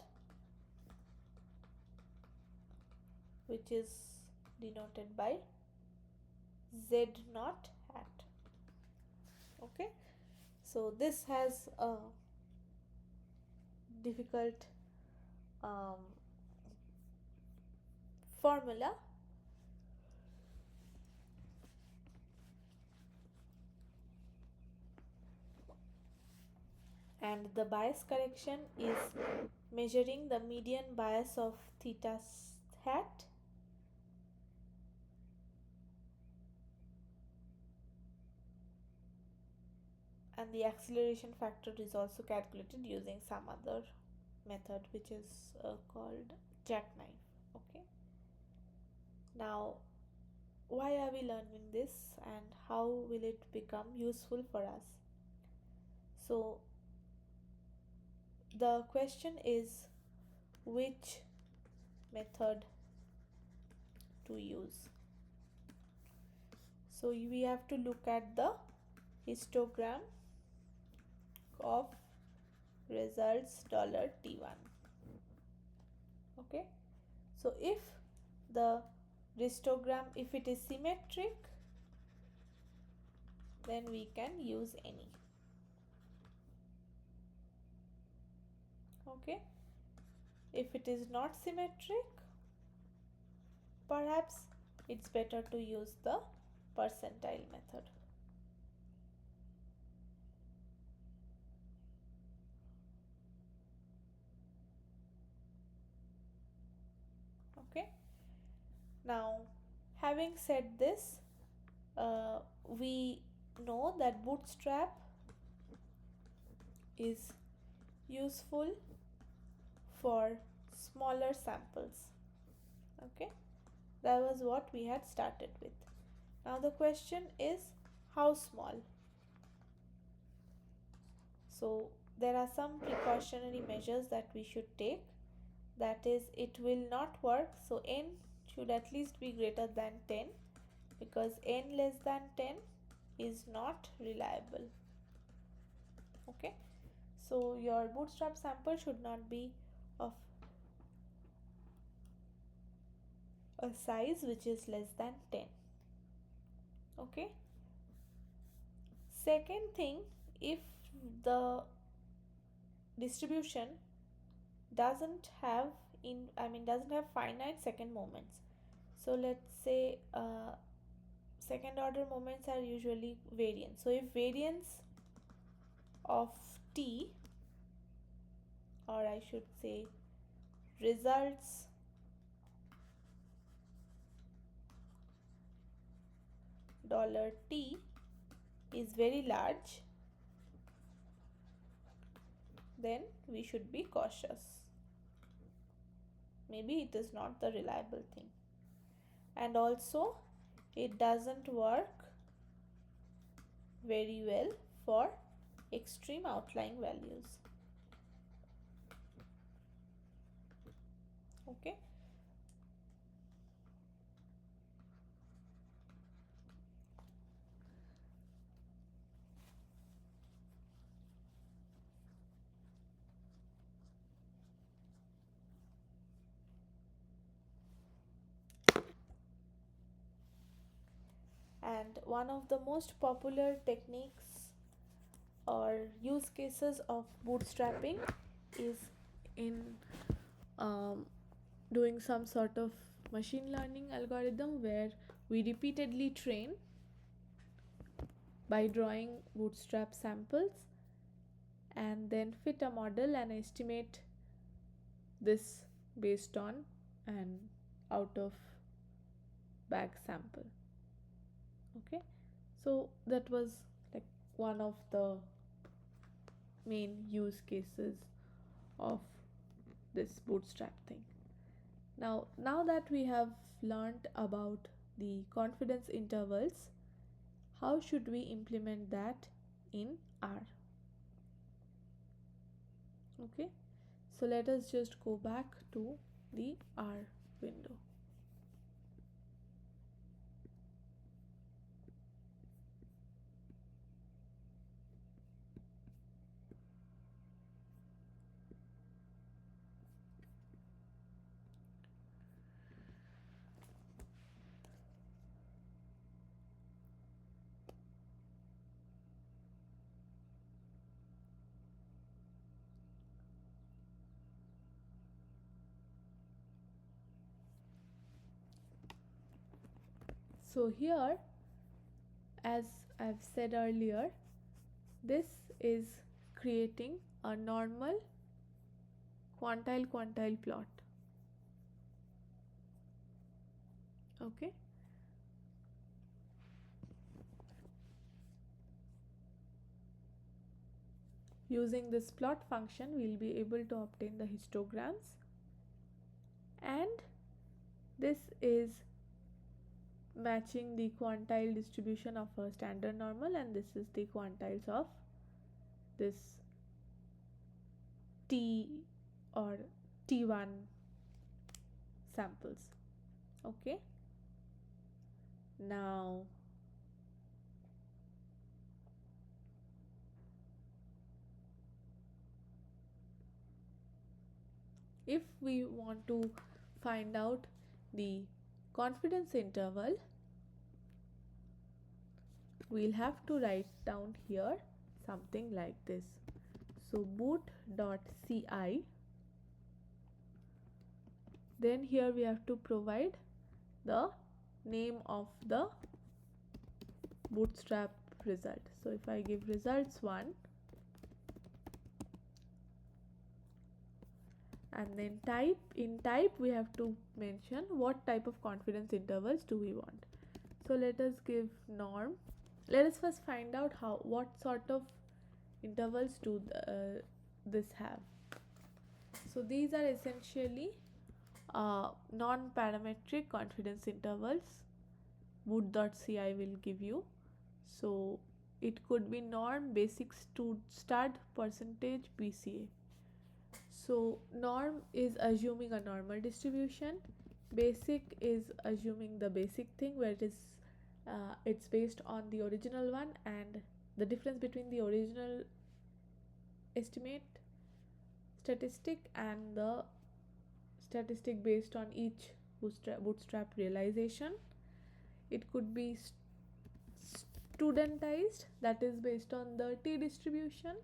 which is denoted by z naught hat. Okay, so this has a difficult formula, and the bias correction is measuring the median bias of theta hat, and the acceleration factor is also calculated using some other method which is called jackknife. Okay, now why are we learning this and how will it become useful for us? So the question is which method to use. So we have to look at the histogram of results $T1. Okay, So if the histogram, if it is symmetric, then we can use any. Okay, if it is not symmetric, perhaps it's better to use the percentile method. Okay, now having said this, we know that bootstrap is useful for smaller samples. Okay, that was what we had started with. Now the question is, how small? So there are some precautionary measures that we should take. That is, it will not work, so n should at least be greater than 10, because n less than 10 is not reliable. Okay, so your bootstrap sample should not be of a size which is less than 10. Okay, second thing, if the distribution doesn't have doesn't have finite second moments, so let's say second order moments are usually variance. So if variance of t, or I should say results $t is very large, then we should be cautious. Maybe it is not the reliable thing. And also, it doesn't work very well for extreme outlying values. Okay, and one of the most popular techniques or use cases of bootstrapping is in doing some sort of machine learning algorithm where we repeatedly train by drawing bootstrap samples and then fit a model and estimate this based on an out of bag sample. Okay, so that was like one of the main use cases of this bootstrap thing. Now that we have learned about the confidence intervals, how should we implement that in R? Okay, so let us just go back to the R window. So here, as I've said earlier, this is creating a normal quantile plot. Okay, using this plot function we'll be able to obtain the histograms, and this is matching the quantile distribution of a standard normal, and this is the quantiles of this T or T1 samples. Okay, now if we want to find out the confidence interval, we'll have to write down here something like this. So boot.ci, then here we have to provide the name of the bootstrap result. So if I give results1, and then in type we have to mention what type of confidence intervals do we want. So let us give norm. Let us first find out what sort of intervals do this have. So these are essentially non-parametric confidence intervals boot.ci will give you. So it could be norm, basic, stud, percentage, BCA. So norm is assuming a normal distribution, basic is assuming the basic thing where it is it's based on the original one, and the difference between the original estimate statistic and the statistic based on each bootstrap realization. It could be studentized, that is based on the t distribution.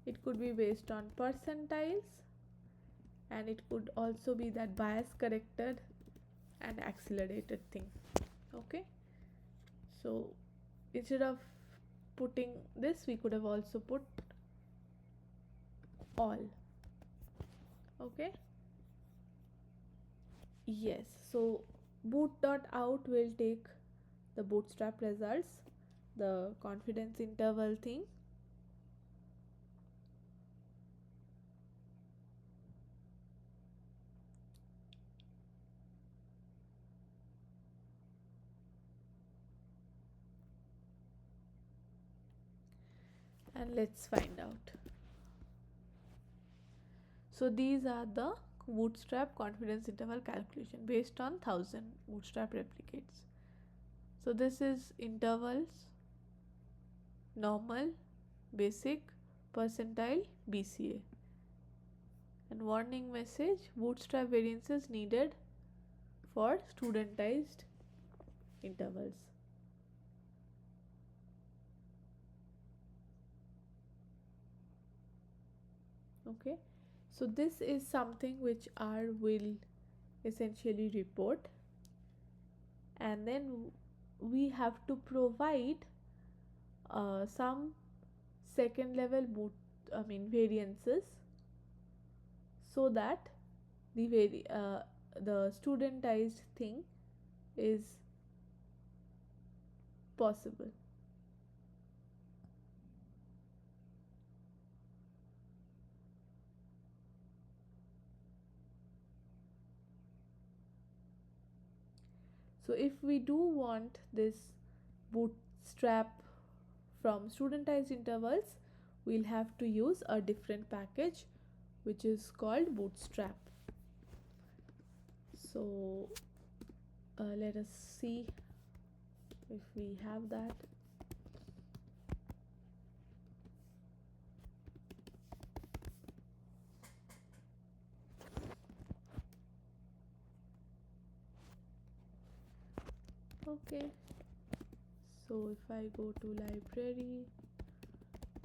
It could be based on percentiles, and it could also be that bias corrected and accelerated thing. Okay, so instead of putting this, we could have also put all. Okay, yes. So boot.out will take the bootstrap results, the confidence interval thing, and let's find out. So these are the bootstrap confidence interval calculation based on 1000 bootstrap replicates. So this is intervals, normal, basic, percentile, BCA. And warning message, bootstrap variances needed for studentized intervals. Okay, so this is something which R will essentially report, and then we have to provide some second level variances, so that the studentized thing is possible. So if we do want this bootstrap from studentized intervals, we'll have to use a different package which is called bootstrap. So let us see if we have that. Okay, so if I go to library,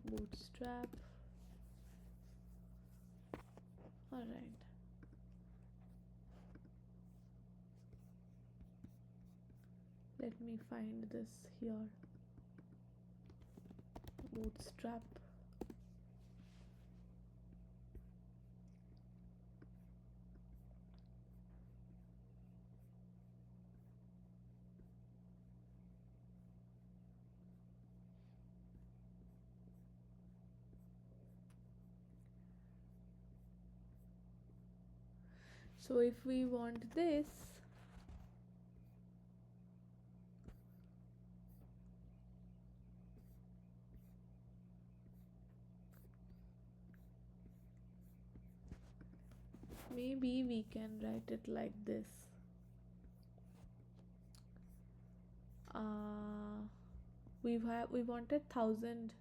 bootstrap, alright, let me find this here, bootstrap. So if we want this, maybe we can write it like this. We wanted 1000 .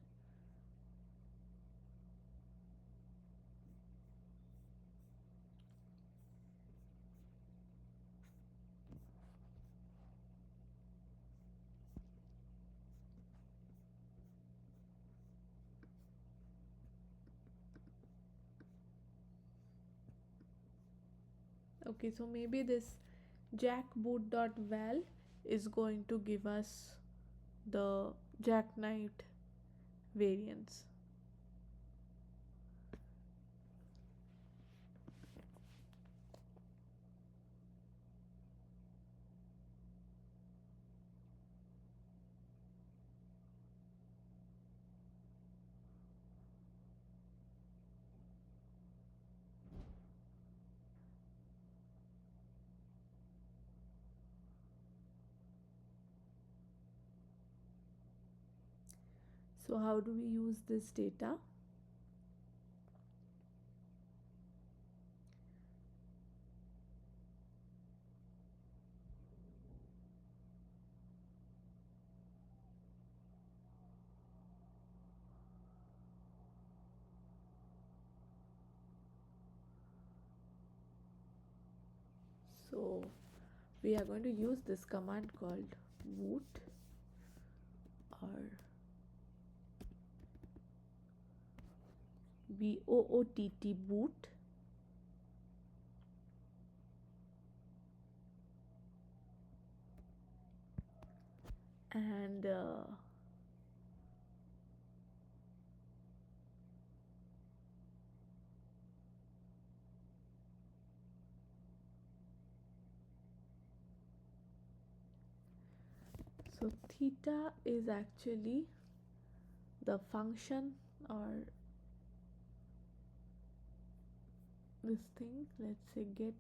Okay, so maybe this jackboot.val is going to give us the jackknight variance. So how do we use this data? So we are going to use this command called boot, or BOOTT boot, and so theta is actually the function, or this thing, let's say get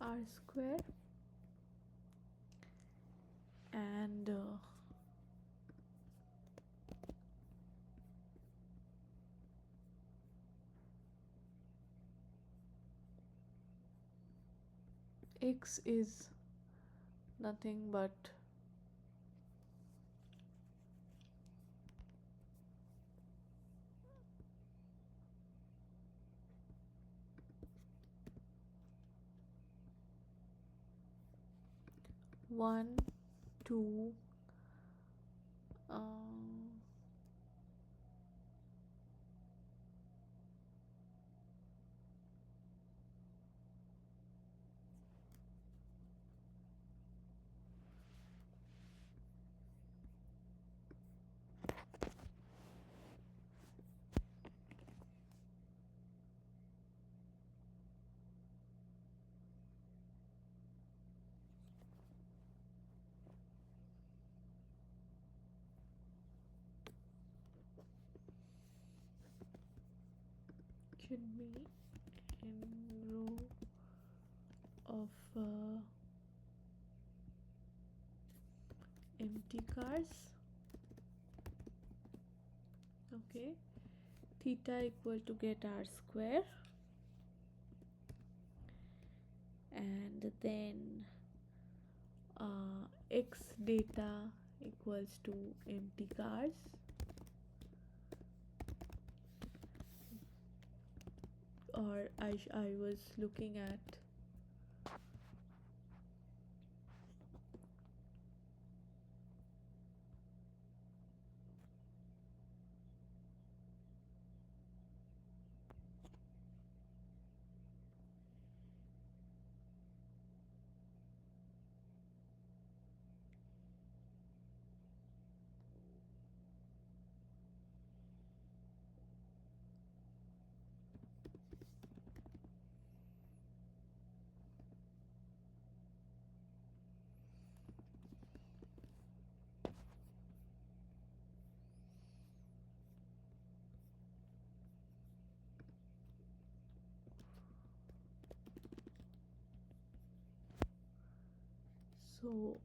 r square, and x is nothing but one, two, um, should be in row of empty cars. Okay, theta equal to get r square, and then x data equals to empty cars, or I was looking at so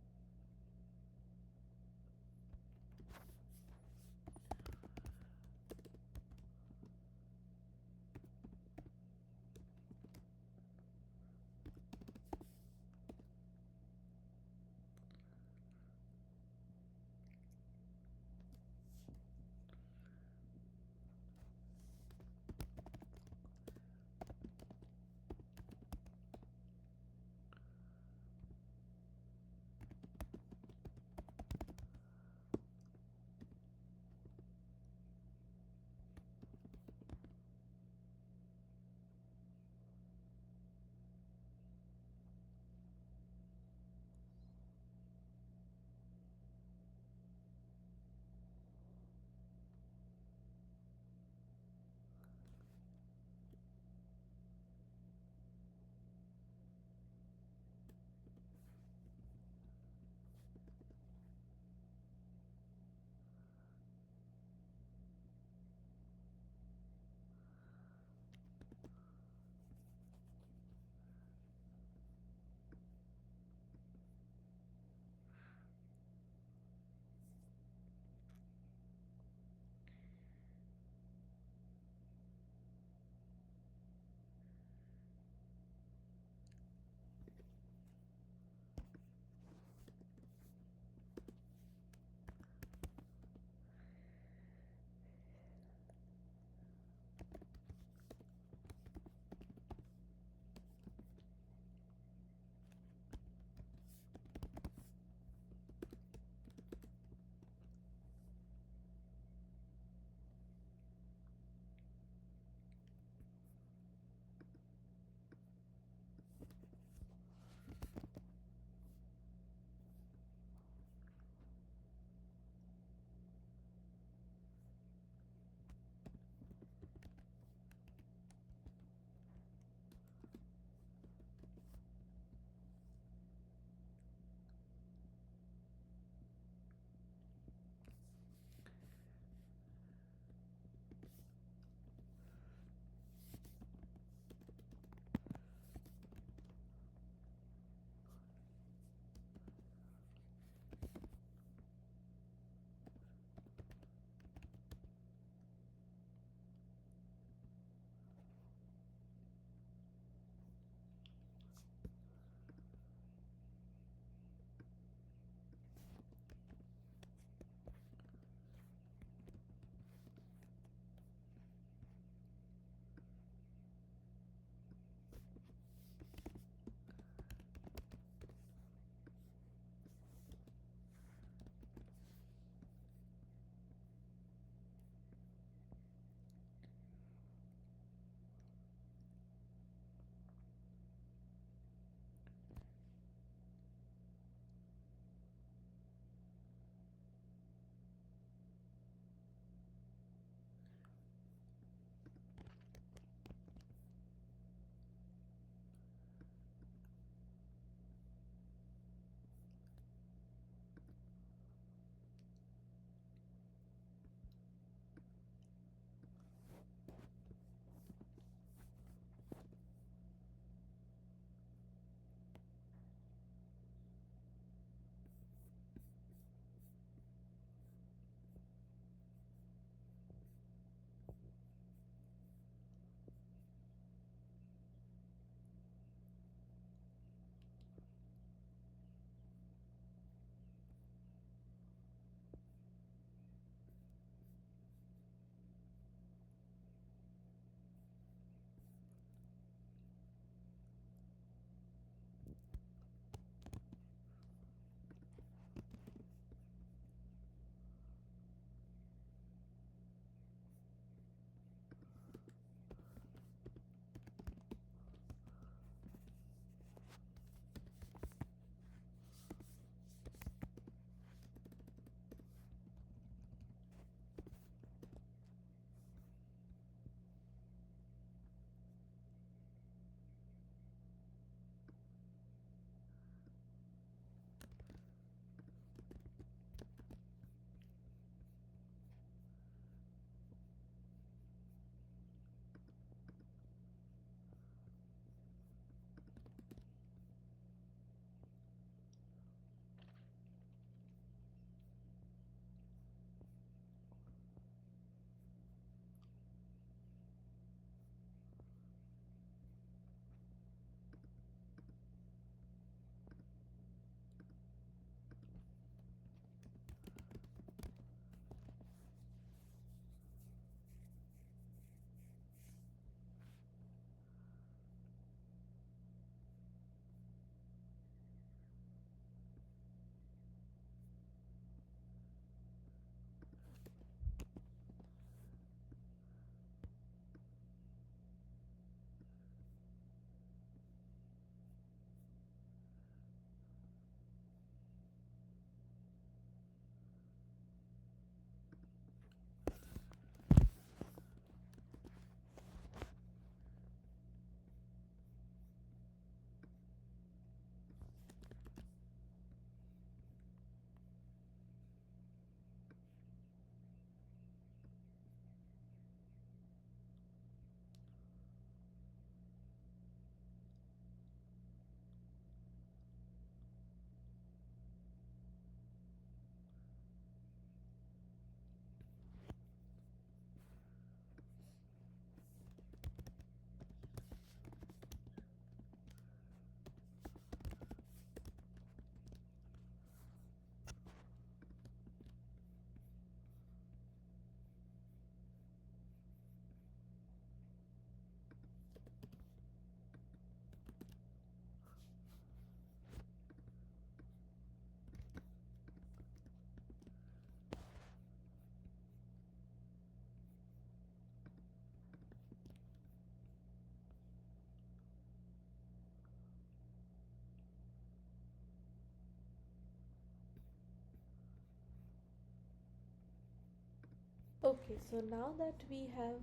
Okay, so now that we have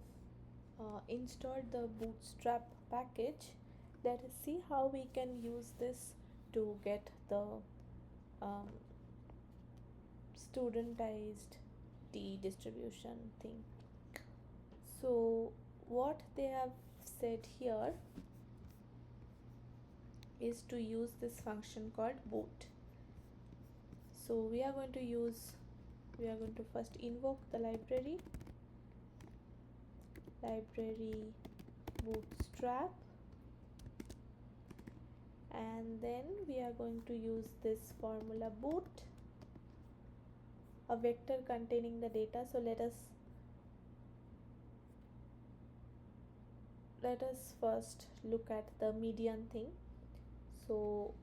installed the bootstrap package, let us see how we can use this to get the um, studentized t distribution thing. So what they have said here is to use this function called boot. So we are going to first invoke the library bootstrap, and then we are going to use this formula boot, a vector containing the data. So let us first look at the median thing. So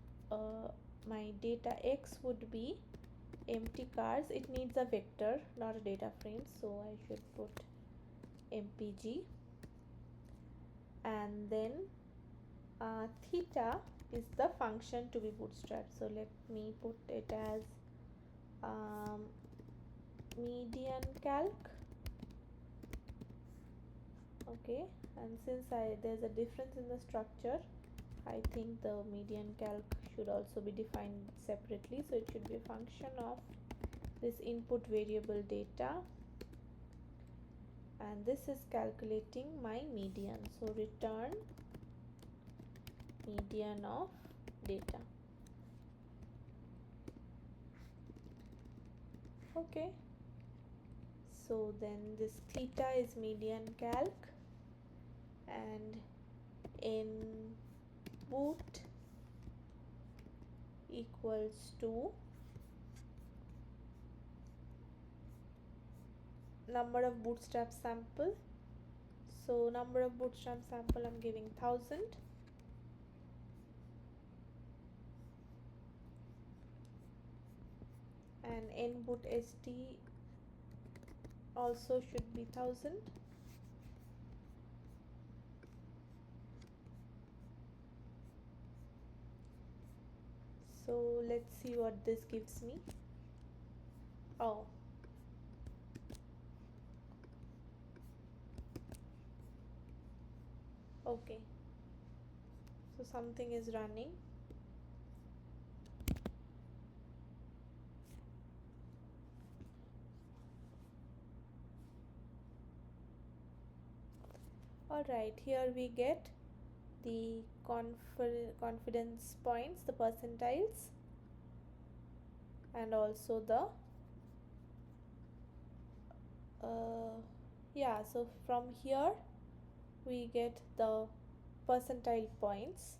my data x would be empty cars. It needs a vector, not a data frame, so I should put mpg, and then theta is the function to be bootstrapped. So let me put it as median calc. Okay, and since there's a difference in the structure, I think the median calc should also be defined separately. So it should be a function of this input variable data, and this is calculating my median. So return median of data. Okay, so then this theta is median calc, and in boot equals to number of bootstrap sample. So number of bootstrap sample I'm giving 1000, and nboot st also should be 1000. So let's see what this gives me. Oh, okay, so something is running. Alright, here we get the confidence points, the percentiles, and also the yeah, so from here we get the percentile points.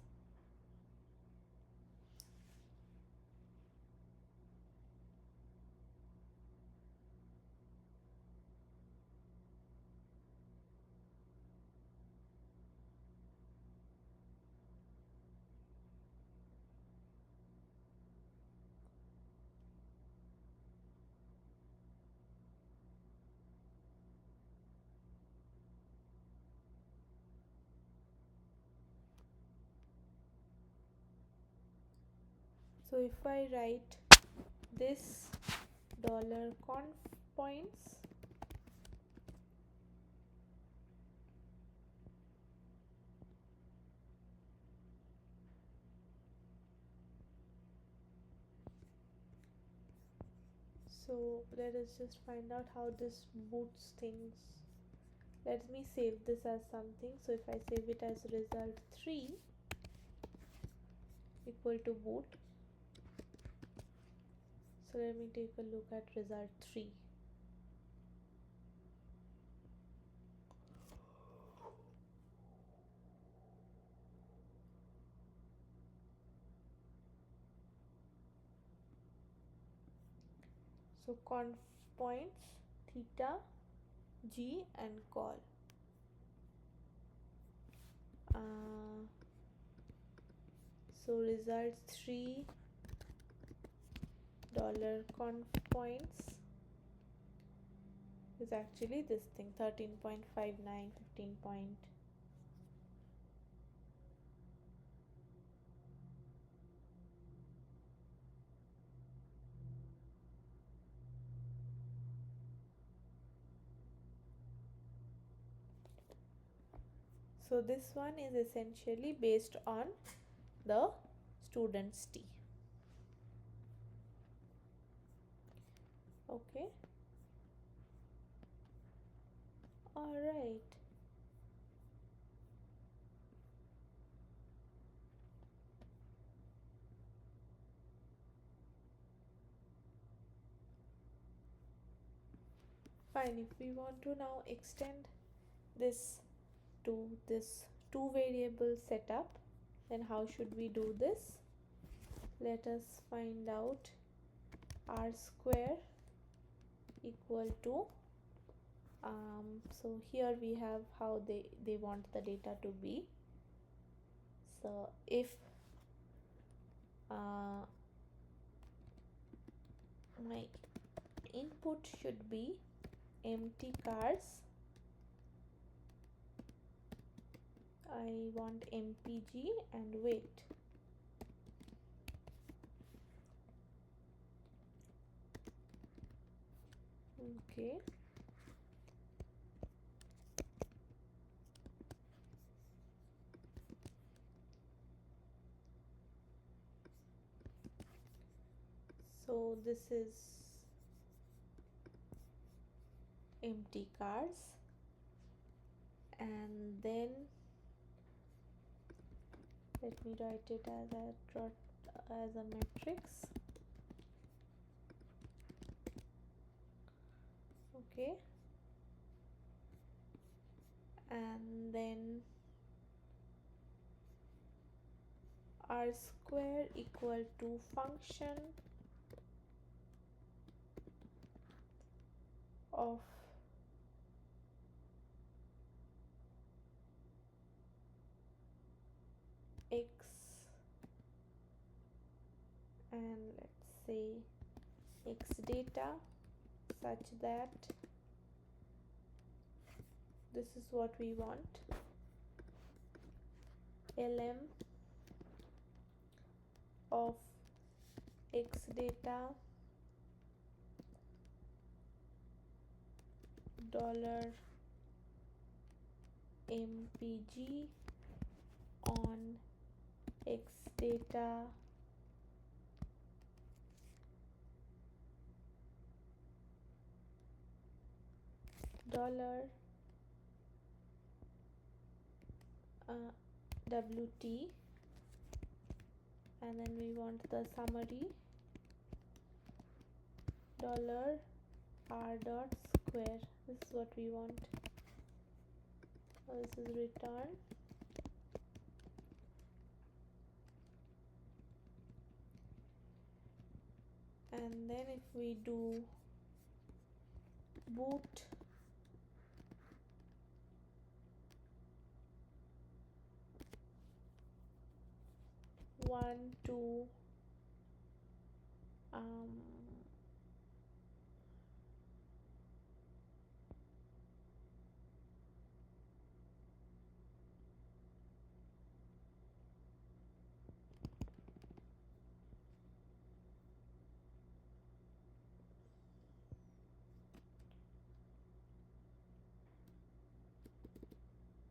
So if I write this $conf points, so let us just find out how this boots things. Let me save this as something. So if I save it as result 3 equal to boot, so let me take a look at result 3. So conf points theta, g, and call. So result 3 $conf points is actually this thing, 13.59, 15 point. So this one is essentially based on the student's T. Okay. All right. Fine. If we want to now extend this to this two variable setup, then how should we do this? Let us find out r square equal to so here we have how they want the data to be. So if my input should be empty cars, I want mpg and weight. Okay. So this is empty cars, and then let me write it as a matrix. Okay. And then r square equal to function of x and let's say x data such that this is what we want. lm of x data dollar mpg on x data dollar wt, and then we want the summary dollar r dot square. This is what we want. This is return. And then if we do boot one to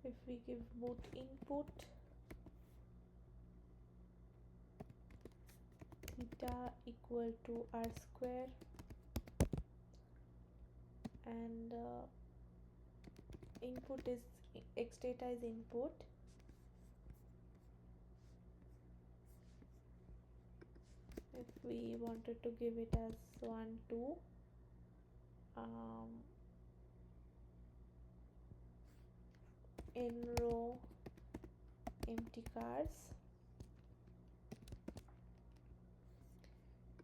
if we give boot input theta equal to r square and input is x data is input, if we wanted to give it as 1 2 in row empty cars.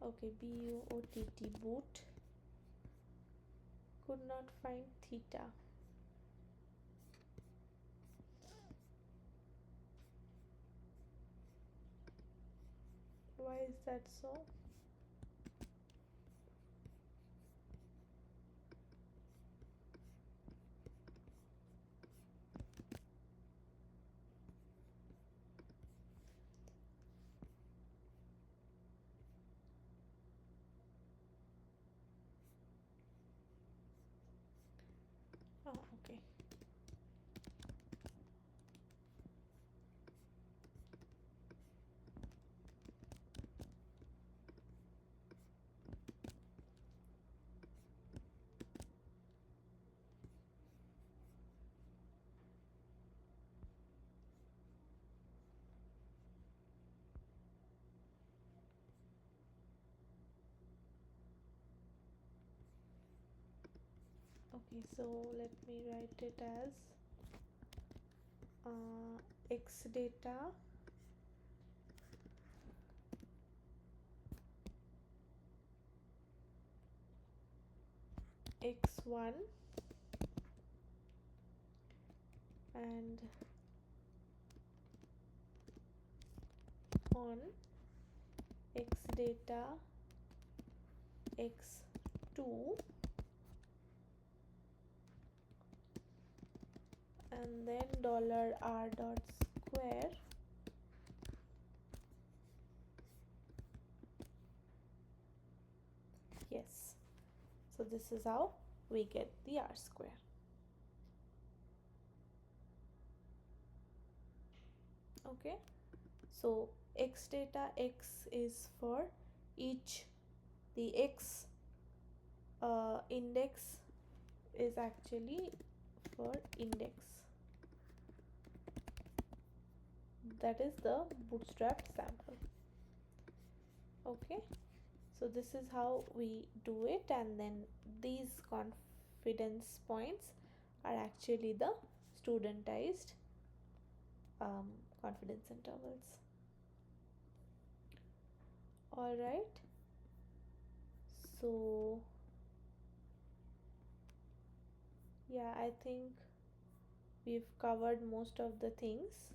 Okay, boot boot could not find theta. Why is that so? Oh, okay. Okay, so let me write it as x data x1 and on x data x2 and then $r dot square yes. So this is how we get the r square. Okay, so x data x is for each, the x index is actually for index, that is the bootstrapped sample. Okay, so this is how we do it, and then these confidence points are actually the studentized confidence intervals. All right, so yeah, I think we've covered most of the things.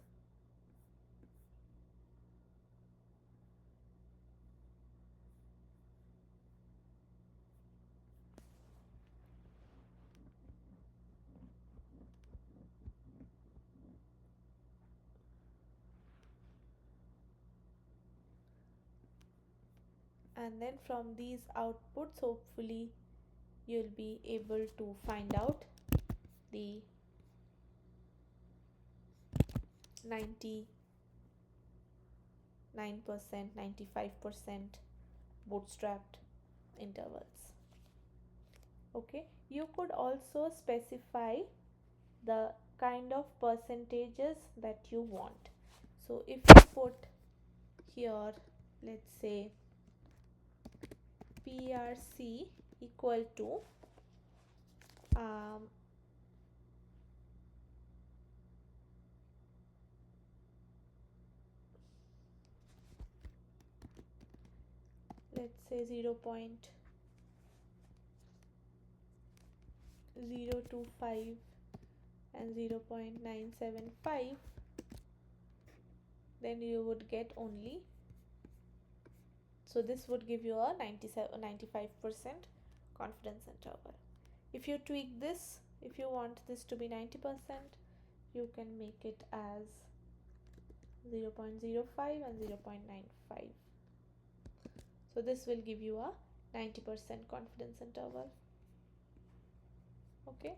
And then from these outputs, hopefully you'll be able to find out the 99%, 95% bootstrapped intervals. Okay, you could also specify the kind of percentages that you want. So if you put here, let's say PRC equal to let's say 0.025 and 0.975, then you would get only, so this would give you a 95% confidence interval. If you tweak this, if you want this to be 90%, you can make it as 0.05 and 0.95. So this will give you a 90% confidence interval. Okay,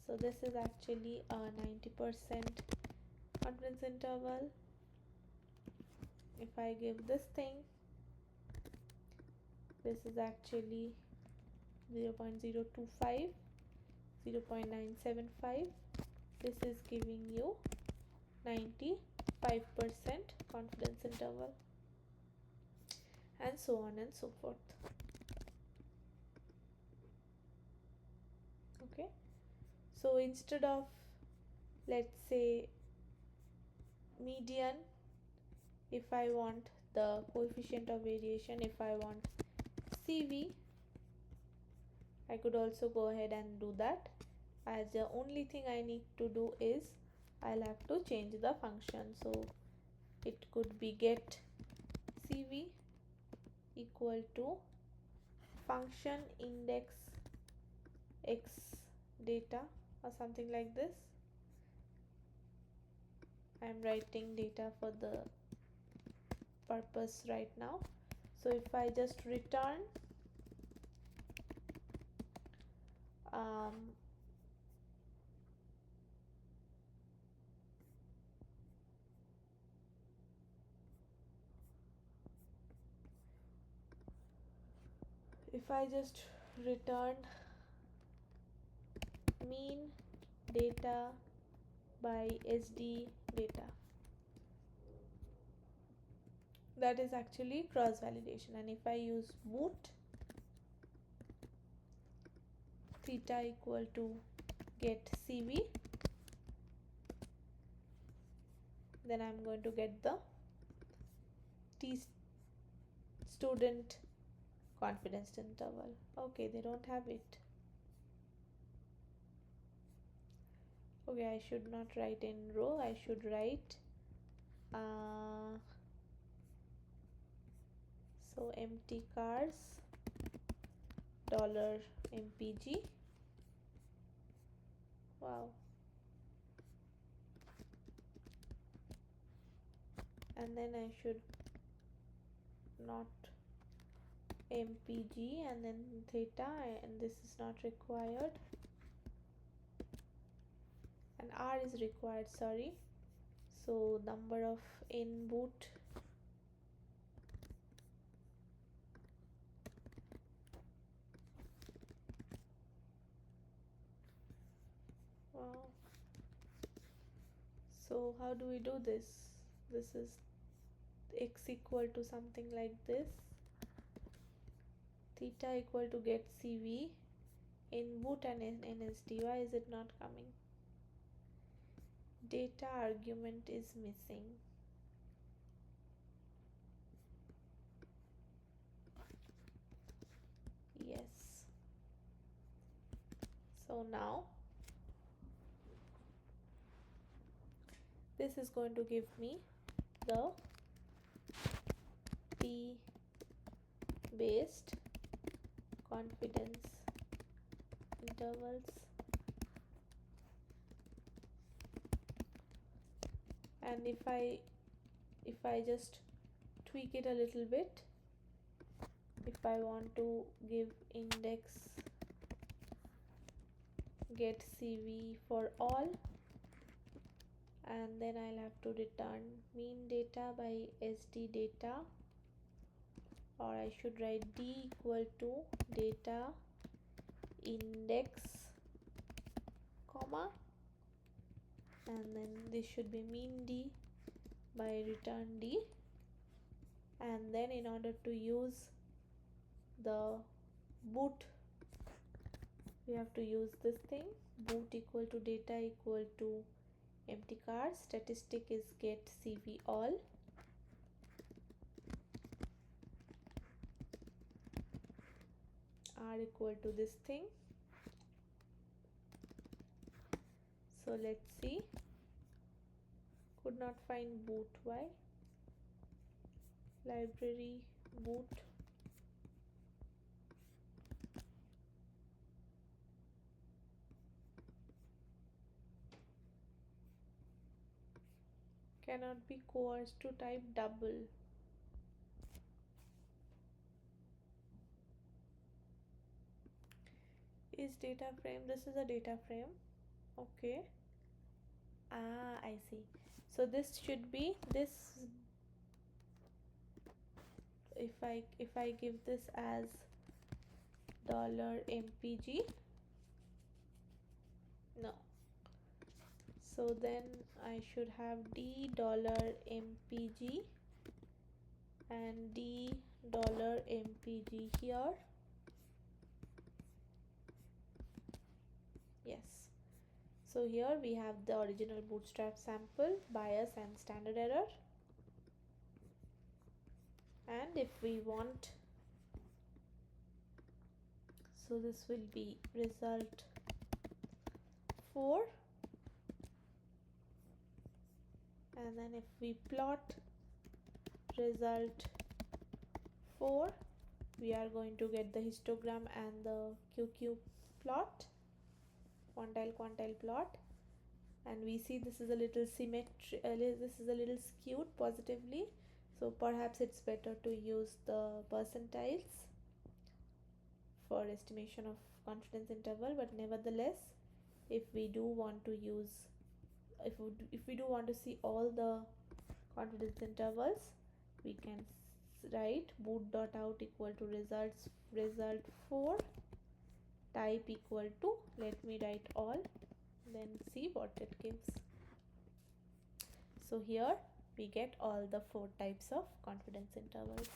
so this is actually a 90% confidence interval. If I give this thing, this is actually 0.025, 0.975. This is giving you 95% confidence interval, and so on and so forth. Okay, so instead of, let's say, median, if I want the coefficient of variation, if I want CV, I could also go ahead and do that. As the only thing I need to do is I'll have to change the function. So it could be get CV equal to function index x data or something like this. I'm writing data for the purpose right now. So if I just return if I just return mean data by SD data, that is actually cross validation. And if I use boot, theta equal to get CV, then I'm going to get the T student confidence interval. Okay, they don't have it. Okay, I should not write in row, I should write so empty cars $mpg. Wow. And then I should not mpg and then theta, and this is not required, and r is required, sorry. So number of in boot wow. So how do we do this? This is x equal to something like this, theta equal to get CV, input and NSD. Why is it not coming? Data argument is missing. Yes. So now this is going to give me the T based confidence intervals, and if I just tweak it a little bit, if I want to give index get CV for all, and then I'll have to return mean data by SD data, or I should write D equal to data index comma, and then this should be mean D by return D, and then in order to use the boot we have to use this thing, boot equal to data equal to empty cars, statistic is get CV all, r equal to this thing. So let's see, could not find boot, why? Library boot, cannot be coerced to type double. Is data frame, this is a data frame, okay. I see. So this should be this, if I give this as $mpg, no, so then I should have D $mpg and D $mpg here. Yes. So here we have the original bootstrap sample, bias and standard error, and if we want, so this will be result 4, and then if we plot result 4, we are going to get the histogram and the QQ plot, quantile plot, and we see this is a little symmetry, this is a little skewed positively, so perhaps it's better to use the percentiles for estimation of confidence interval. But nevertheless, if we do want to use, if we do want to see all the confidence intervals, we can write boot.out equal to result 4 type equal to, let me write all, then see what it gives. So here we get all the 4 types of confidence intervals.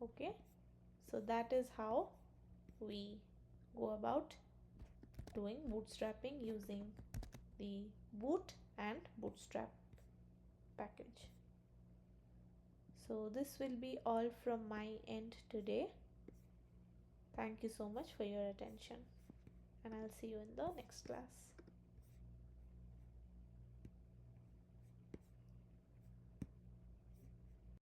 Okay, so that is how we go about doing bootstrapping using the boot and bootstrap package. So this will be all from my end today. Thank you so much for your attention, and I'll see you in the next class.